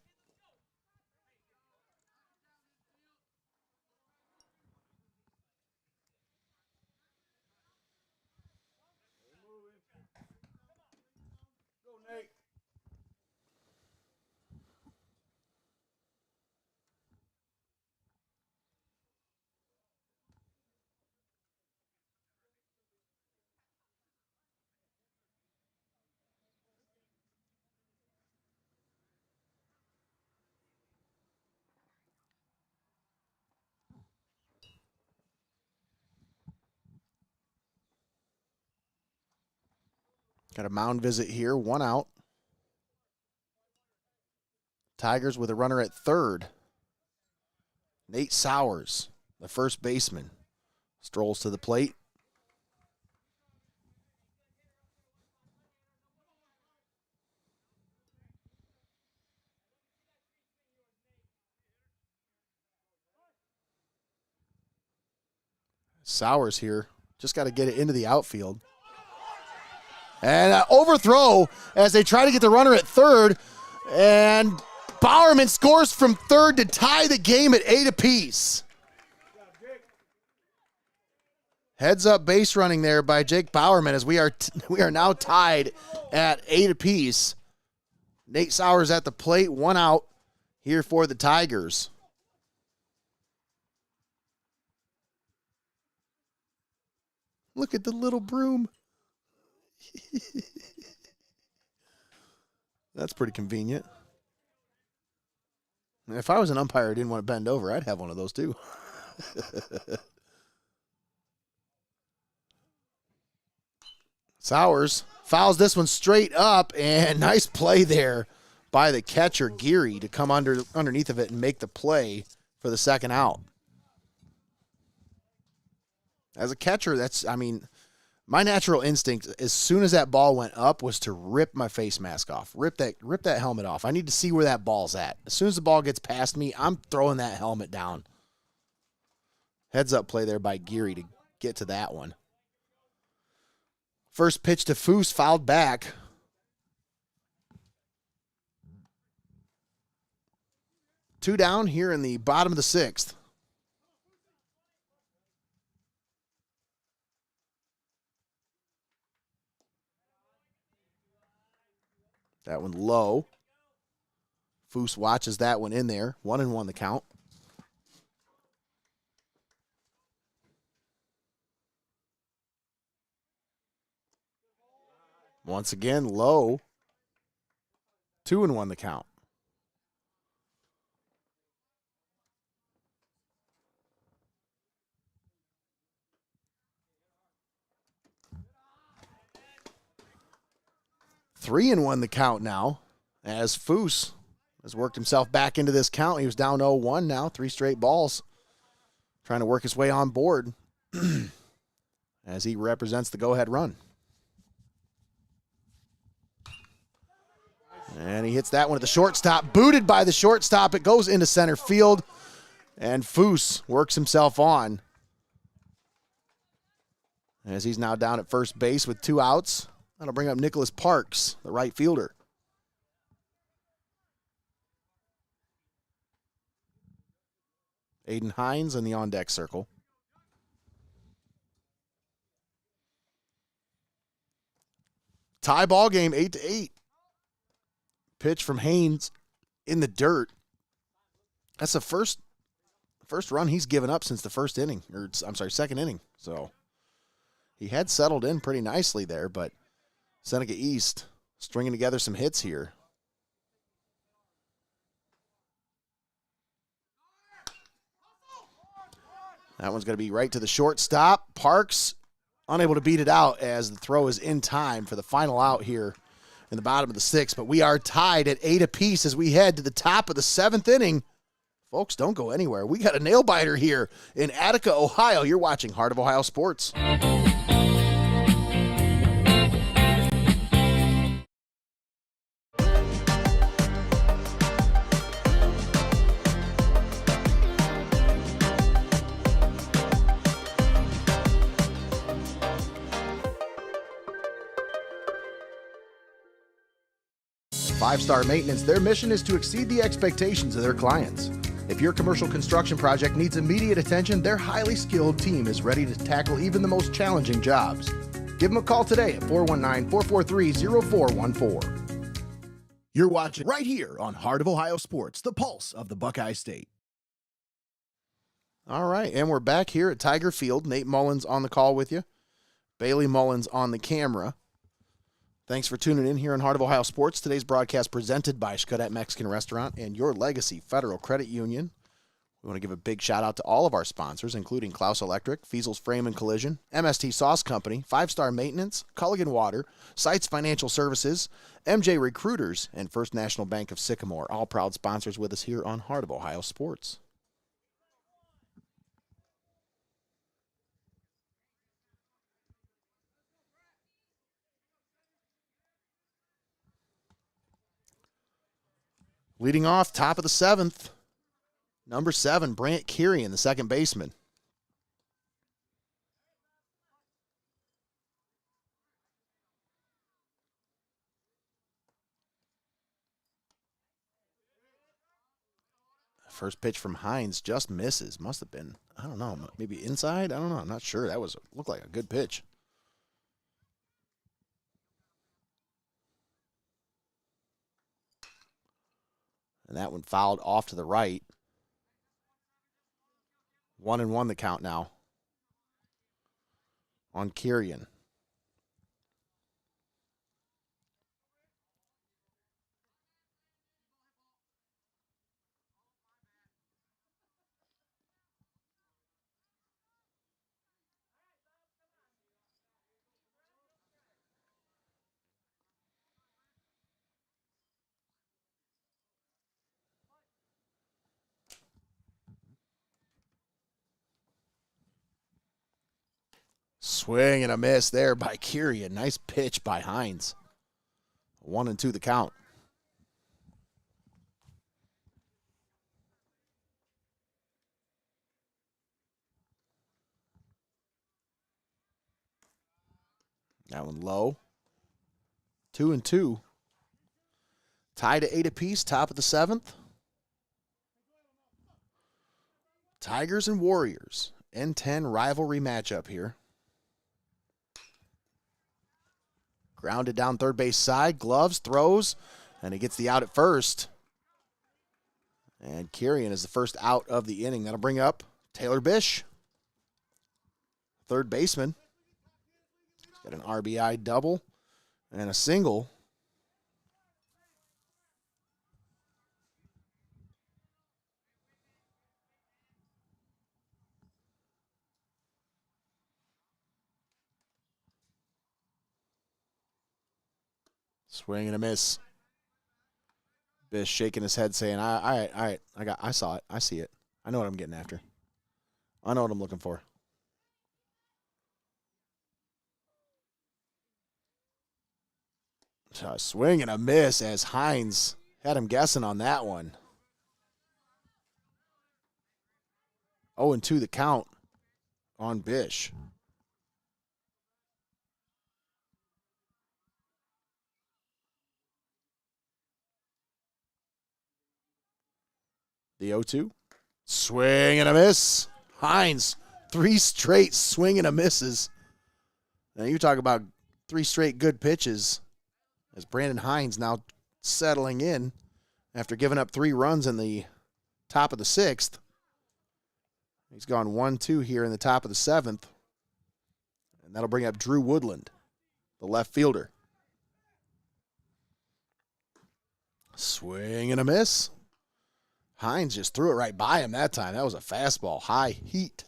Got a mound visit here, 1 out. Tigers with a runner at third. Nate Sowers, the first baseman, strolls to the plate. Sowers here, just got to get it into the outfield. And overthrow as they try to get the runner at third. And Bowerman scores from third to tie the game at 8 apiece. Heads up base running there by Jake Bowerman as we are now tied at 8 apiece. Nate Sowers at the plate, 1 out here for the Tigers. Look at the little broom. That's pretty convenient. If I was an umpire and didn't want to bend over, I'd have one of those too. Sowers fouls this one straight up, and nice play there by the catcher, Geary, to come underneath of it and make the play for the second out. As a catcher, my natural instinct, as soon as that ball went up, was to rip my face mask off. Rip that helmet off. I need to see where that ball's at. As soon as the ball gets past me, I'm throwing that helmet down. Heads up play there by Geary to get to that one. First pitch to Foose, fouled back. Two down here in the bottom of the 6th. That one low. Foose watches that one in there. 1-1 the count. Once again, low. 2-1 the count. Three and 1 the count now as Foose has worked himself back into this count. He was down 0-1 now, 3 straight balls. Trying to work his way on board as he represents the go-ahead run. And he hits that one at the shortstop. Booted by the shortstop. It goes into center field. And Foose works himself on as he's now down at first base with 2 outs. That'll bring up Nicholas Parks, the right fielder. Aiden Hines in the on-deck circle. Tie ball game, 8-8. Pitch from Haynes in the dirt. That's the first run he's given up since the first inning, or I'm sorry, second inning. So he had settled in pretty nicely there, but Seneca East stringing together some hits here. That one's going to be right to the shortstop. Parks unable to beat it out as the throw is in time for the final out here in the bottom of the 6th. But we are tied at 8 apiece as we head to the top of the 7th inning. Folks, don't go anywhere. We got a nail-biter here in Attica, Ohio. You're watching Heart of Ohio Sports. Five-Star Maintenance, their mission is to exceed the expectations of their clients. If your commercial construction project needs immediate attention, their highly skilled team is ready to tackle even the most challenging jobs. Give them a call today at 419-443-0414. You're watching right here on Heart of Ohio Sports, the pulse of the Buckeye State. All right, and we're back here at Tiger Field. Nate Mullins on the call with you. Bailey Mullins on the camera. Thanks for tuning in here on Heart of Ohio Sports. Today's broadcast presented by Xcaret Mexican Restaurant and Your Legacy Federal Credit Union. We want to give a big shout out to all of our sponsors, including Clouse Electric, Feasel's Frame and Collision, MST Sauce Company, Five-Star Maintenance, Culligan Water, Seitz Financial Services, MJ Recruiters, and First National Bank of Sycamore, all proud sponsors with us here on Heart of Ohio Sports. Leading off, top of the 7th, number 7, Brant Kirian, the second baseman. First pitch from Hines just misses. Must have been, I don't know, maybe inside? I don't know. I'm not sure. That looked like a good pitch. And that one fouled off to the right. 1-1 the count now on Kirian. Swing and a miss there by Kirian. Nice pitch by Hines. 1-2 the count. That one low. 2-2. Tied at 8 apiece, top of the 7th. Tigers and Warriors. N10 rivalry matchup here. Grounded down third base side, gloves, throws, and he gets the out at first. And Kirian is the first out of the inning. That'll bring up Taylor Bish, third baseman. Got an RBI double and a single. Swing and a miss. Bish shaking his head saying, all right, I saw it. I see it. I know what I'm getting after. I know what I'm looking for. A swing and a miss as Hines had him guessing on that one. 0-2 the count on Bish. The 0-2. Swing and a miss. Hines, 3 straight swing and a misses. Now you talk about 3 straight good pitches as Brandon Hines now settling in after giving up 3 runs in the top of the 6th. He's gone 1-2 here in the top of the 7th. And that'll bring up Drew Woodland, the left fielder. Swing and a miss. Hines just threw it right by him that time. That was a fastball, high heat.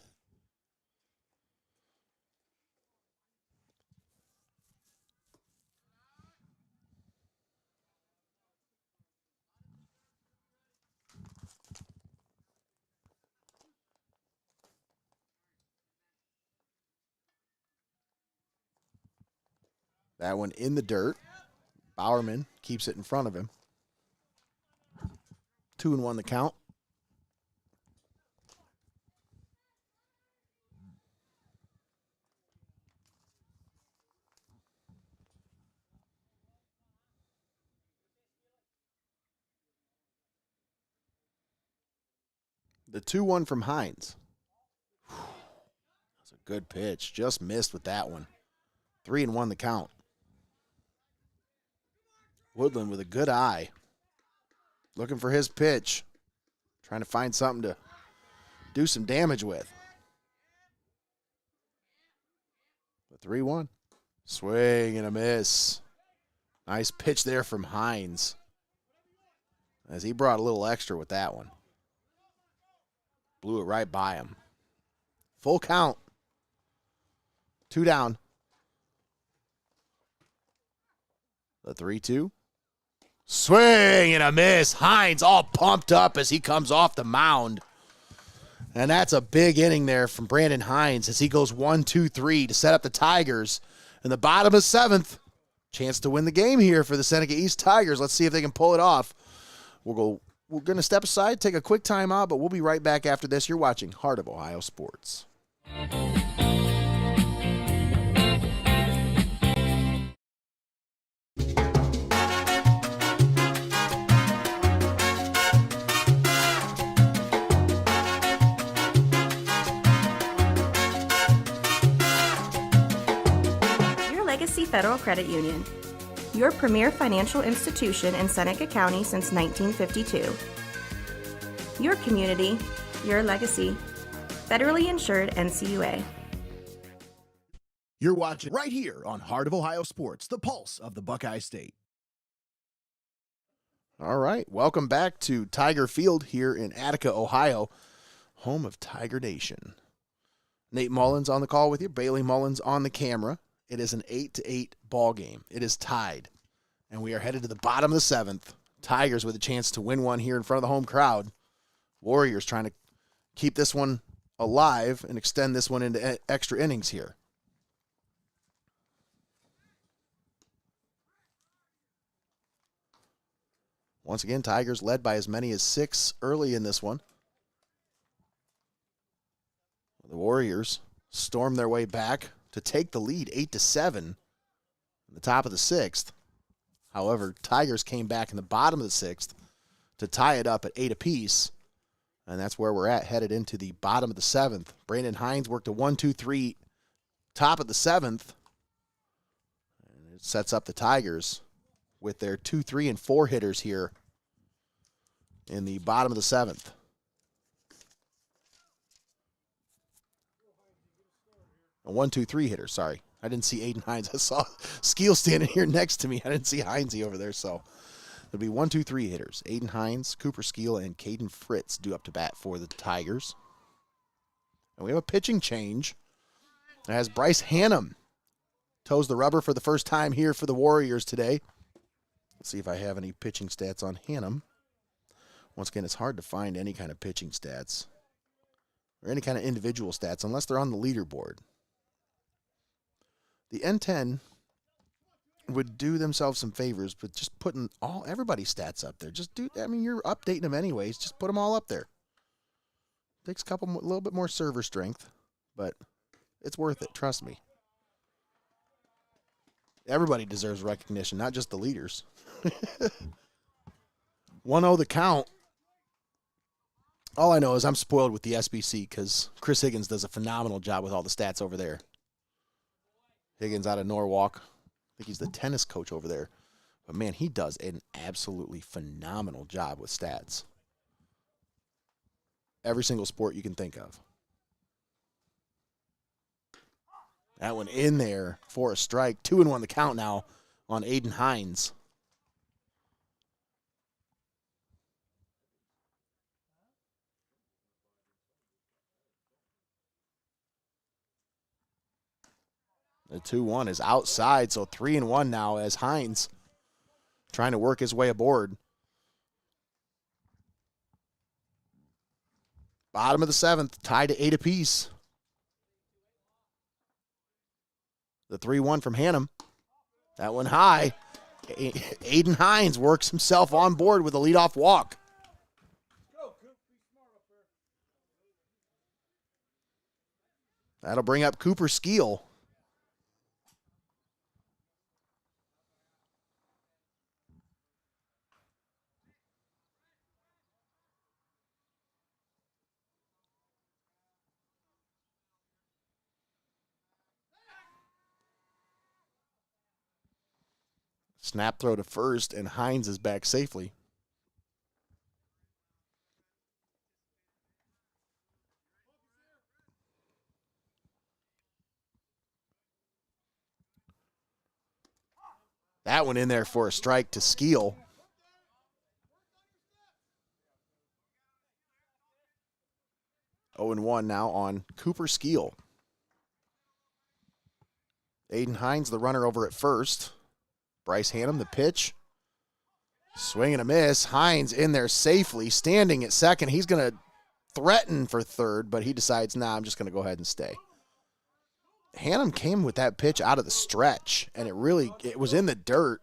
That one in the dirt. Bowerman keeps it in front of him. 2-1 the count. The 2-1 from Hines. That's a good pitch. Just missed with that one. 3-1 the count. Woodland with a good eye. Looking for his pitch. Trying to find something to do some damage with. The 3-1. Swing and a miss. Nice pitch there from Hines. As he brought a little extra with that one. Blew it right by him. Full count. 2 down. The 3-2. Swing and a miss. Hines all pumped up as he comes off the mound. And that's a big inning there from Brandon Hines as he goes 1-2-3 to set up the Tigers in the bottom of 7th. Chance to win the game here for the Seneca East Tigers. Let's see if they can pull it off. We're going to step aside, take a quick timeout, but we'll be right back after this. You're watching Heart of Ohio Sports. Legacy Federal Credit Union, your premier financial institution in Seneca County since 1952. Your community, your legacy. Federally insured NCUA. You're watching right here on Heart of Ohio Sports, the pulse of the Buckeye State. All right, welcome back to Tiger Field here in Attica, Ohio, home of Tiger Nation. Nate Mullins on the call with you, Bailey Mullins on the camera. It is an 8-8 ball game. It is tied, and we are headed to the bottom of the 7th. Tigers with a chance to win one here in front of the home crowd. Warriors trying to keep this one alive and extend this one into extra innings here. Once again, Tigers led by as many as 6 early in this one. The Warriors storm their way back to take the lead 8-7 in the top of the 6th. However, Tigers came back in the bottom of the 6th to tie it up at 8 apiece. And that's where we're at, headed into the bottom of the 7th. Brandon Hines worked a 1-2-3 top of the 7th. And it sets up the Tigers with their 2, 3, and 4 hitters here in the bottom of the 7th. A 1-2-3 hitter, sorry. I didn't see Aiden Hines. I saw Skeel standing here next to me. I didn't see Hinesy over there, so it'll be 1-2-3 hitters. Aiden Hines, Cooper Skeel, and Caden Fritz due up to bat for the Tigers. And we have a pitching change as Bryce Hannum toes the rubber for the first time here for the Warriors today. Let's see if I have any pitching stats on Hannum. Once again, it's hard to find any kind of pitching stats or any kind of individual stats unless they're on the leaderboard. The N10 would do themselves some favors, but just putting everybody's stats up there. You're updating them anyways. Just put them all up there. Takes a little bit more server strength, but it's worth it. Trust me. Everybody deserves recognition, not just the leaders. 1-0 the count. All I know is I'm spoiled with the SBC because Chris Higgins does a phenomenal job with all the stats over there. Higgins out of Norwalk. I think he's the tennis coach over there. But, man, he does an absolutely phenomenal job with stats. Every single sport you can think of. That one in there for a strike. 2-1 the count now on Aiden Hines. The 2-1 is outside, so 3-1 now as Hines trying to work his way aboard. Bottom of the 7th, tied to 8 apiece. The 3-1 from Hannum. That one high. Aiden Hines works himself on board with a leadoff walk. That'll bring up Cooper Skeel. Snap throw to first, and Hines is back safely. That one in there for a strike to Skeel. Oh, 0-1 now on Cooper Skeel. Aiden Hines, the runner over at first. Bryce Hannum, the pitch. Swing and a miss. Hines in there safely, standing at second. He's going to threaten for third, but he decides, I'm just going to go ahead and stay. Hannum came with that pitch out of the stretch, and it was in the dirt.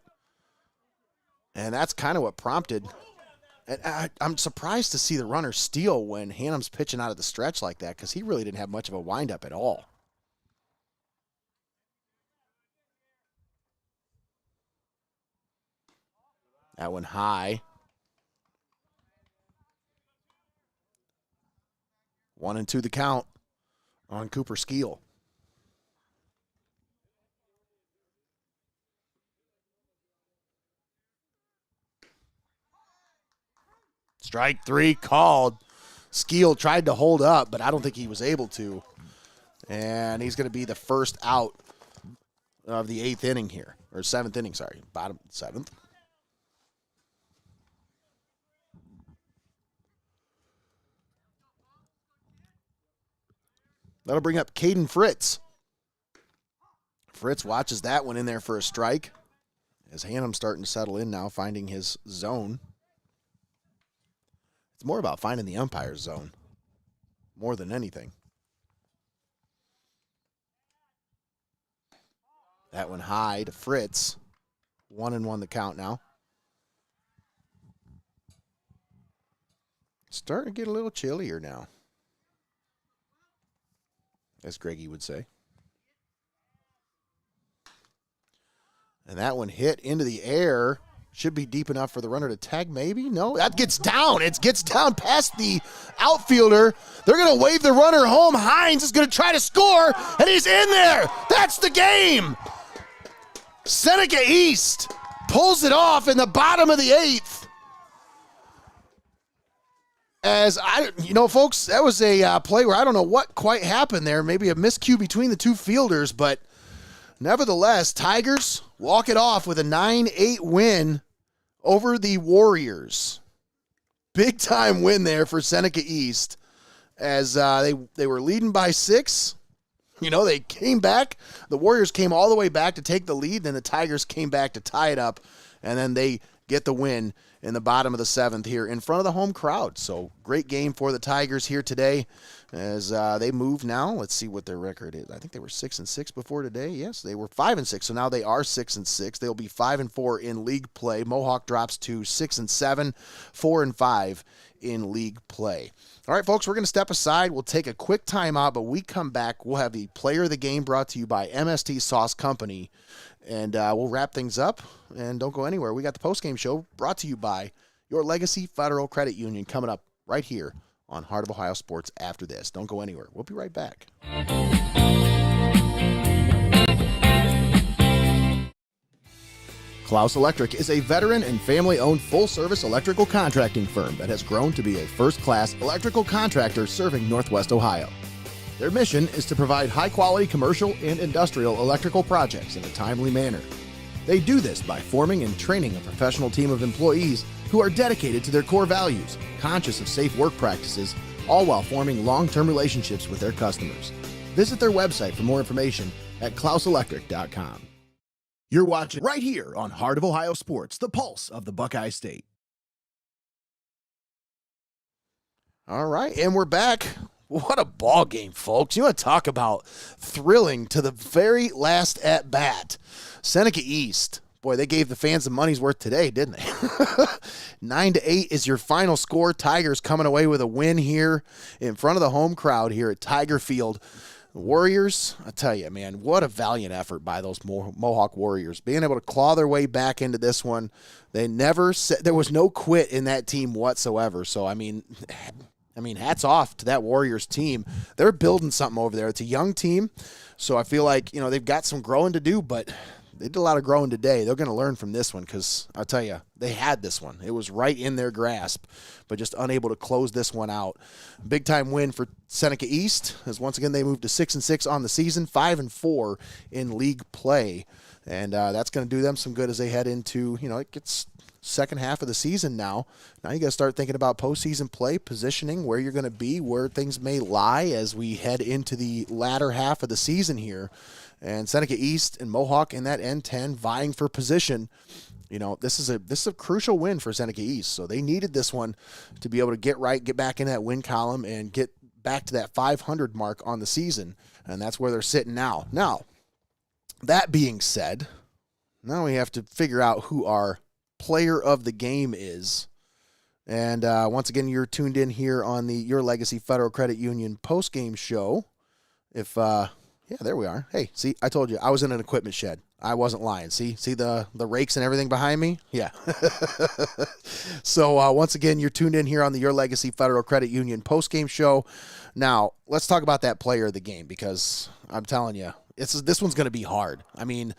And that's kind of what prompted. And I'm surprised to see the runner steal when Hannum's pitching out of the stretch like that because he really didn't have much of a windup at all. That one high. 1-2 the count on Cooper Skeel. Strike 3 called. Skeel tried to hold up, but I don't think he was able to. And he's going to be the first out of the 8th inning here. Or 7th inning, sorry. Bottom 7th. That'll bring up Caden Fritz. Fritz watches that one in there for a strike. As Hannum's starting to settle in now, finding his zone. It's more about finding the umpire's zone. More than anything. That one high to Fritz. 1-1 the count now. Starting to get a little chillier now, as Greggy would say. And that one hit into the air. Should be deep enough for the runner to tag, maybe? No, that gets down. It gets down past the outfielder. They're going to wave the runner home. Hines is going to try to score, and he's in there. That's the game. Seneca East pulls it off in the bottom of the 8th. Folks, that was a play where I don't know what quite happened there. Maybe a miscue between the two fielders, but nevertheless, Tigers walk it off with a 9-8 win over the Warriors. Big time win there for Seneca East as they were leading by 6. They came back. The Warriors came all the way back to take the lead. Then the Tigers came back to tie it up, and then they get the win in the bottom of the 7th here in front of the home crowd. So great game for the Tigers here today as they move now. Let's see what their record is. I think they were 6-6 before today. Yes, they were 5-6. So now they are 6-6. They'll be 5-4 in league play. Mohawk drops to 6-7, 4-5 in league play. All right, folks, we're going to step aside. We'll take a quick timeout, but we come back. We'll have the player of the game brought to you by MST Sauce Company, and we'll wrap things up. And don't go anywhere. We got the postgame show brought to you by Your Legacy Federal Credit Union coming up right here on Heart of Ohio Sports after this. Don't go anywhere. We'll be right back. Clouse Electric is a veteran and family-owned full-service electrical contracting firm that has grown to be a first-class electrical contractor serving Northwest Ohio. Their mission is to provide high-quality commercial and industrial electrical projects in a timely manner. They do this by forming and training a professional team of employees who are dedicated to their core values, conscious of safe work practices, all while forming long-term relationships with their customers. Visit their website for more information at clouseelectric.com. You're watching right here on Heart of Ohio Sports, the pulse of the Buckeye State. All right, and we're back. What a ball game, folks. You want to talk about thrilling to the very last at-bat. Seneca East, boy, they gave the fans the money's worth today, didn't they? 9-8 is your final score. Tigers coming away with a win here in front of the home crowd here at Tiger Field. Warriors, I tell you, man, what a valiant effort by those Mohawk Warriors. Being able to claw their way back into this one. They never said there was no quit in that team whatsoever. So, I mean, hats off to that Warriors team. They're building something over there. It's a young team, so I feel like, they've got some growing to do, but they did a lot of growing today. They're going to learn from this one because I'll tell you, they had this one. It was right in their grasp, but just unable to close this one out. Big-time win for Seneca East as once again they moved to 6-6 on the season, 5-4 in league play, and that's going to do them some good as they head into, it gets second half of the season now. Now you got to start thinking about postseason play, positioning, where you're going to be, where things may lie as we head into the latter half of the season here. And Seneca East and Mohawk in that N10 vying for position. This is a crucial win for Seneca East. So they needed this one to be able to get back in that win column and get back to that 500 mark on the season. And that's where they're sitting now. Now, that being said, now we have to figure out who our player of the game is. And once again, you're tuned in here on the Your Legacy Federal Credit Union postgame show. Yeah, there we are. Hey, see, I told you, I was in an equipment shed. I wasn't lying. See the rakes and everything behind me? Yeah. So once again, you're tuned in here on the Your Legacy Federal Credit Union postgame show. Now, let's talk about that player of the game because I'm telling you, this one's going to be hard. I mean,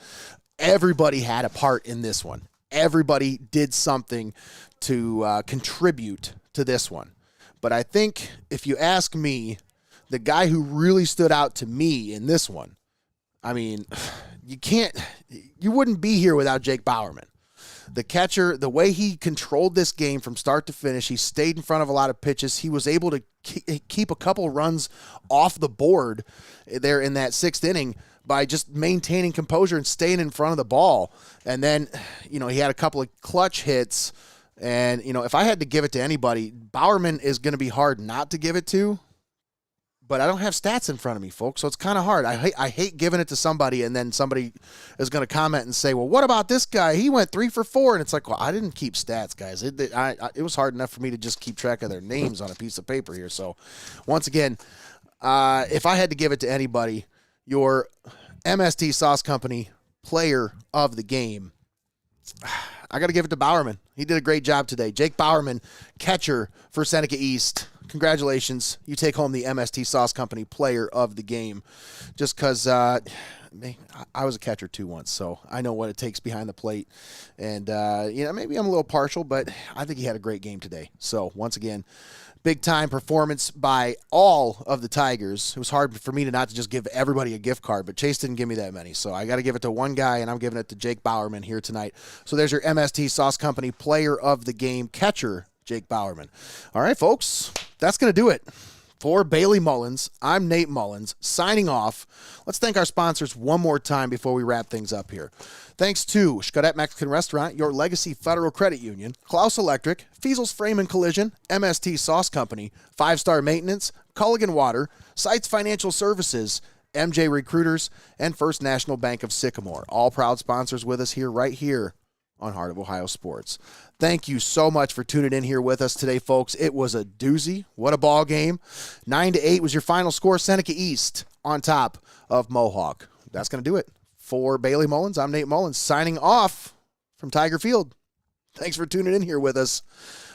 everybody had a part in this one. Everybody did something to contribute to this one. But I think if you ask me, the guy who really stood out to me in this one, I mean, you wouldn't be here without Jake Bowerman. The catcher, the way he controlled this game from start to finish, he stayed in front of a lot of pitches. He was able to keep a couple runs off the board there in that 6th inning by just maintaining composure and staying in front of the ball. And then, he had a couple of clutch hits. And, if I had to give it to anybody, Bowerman is going to be hard not to give it to. But I don't have stats in front of me, folks, so it's kind of hard. I hate giving it to somebody, and then somebody is going to comment and say, well, what about this guy? He went 3 for 4. And it's like, well, I didn't keep stats, guys. It was hard enough for me to just keep track of their names on a piece of paper here. So, once again, if I had to give it to anybody, your MST Sauce Company player of the game, I got to give it to Bowerman. He did a great job today. Jake Bowerman, catcher for Seneca East. Congratulations. You take home the MST Sauce Company player of the game. Just because I was a catcher too once, so I know what it takes behind the plate. And, maybe I'm a little partial, but I think he had a great game today. So, once again, big-time performance by all of the Tigers. It was hard for me to just give everybody a gift card, but Chase didn't give me that many. So I got to give it to one guy, and I'm giving it to Jake Bowerman here tonight. So there's your MST Sauce Company player of the game, catcher Jake Bowerman. All right, folks, that's going to do it For Bailey Mullins, I'm Nate Mullins, signing off. Let's thank our sponsors one more time before we wrap things up here. Thanks to Xcaret Mexican Restaurant, Your Legacy Federal Credit Union, Clouse Electric, Feasel's Frame and Collision, MST Sauce Company, 5 Star Maintenance, Culligan Water, Seitz Financial Services, MJ Recruiters, and First National Bank of Sycamore. All proud sponsors with us here, right here on Heart of Ohio Sports. Thank you so much for tuning in here with us today, folks. It was a doozy. What a ball game. 9-8 was your final score. Seneca East on top of Mohawk. That's going to do it. For Bailey Mullins, I'm Nate Mullins, signing off from Tiger Field. Thanks for tuning in here with us.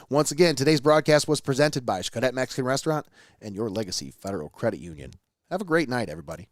Once again, today's broadcast was presented by Xcaret Mexican Restaurant and Your Legacy Federal Credit Union. Have a great night, everybody.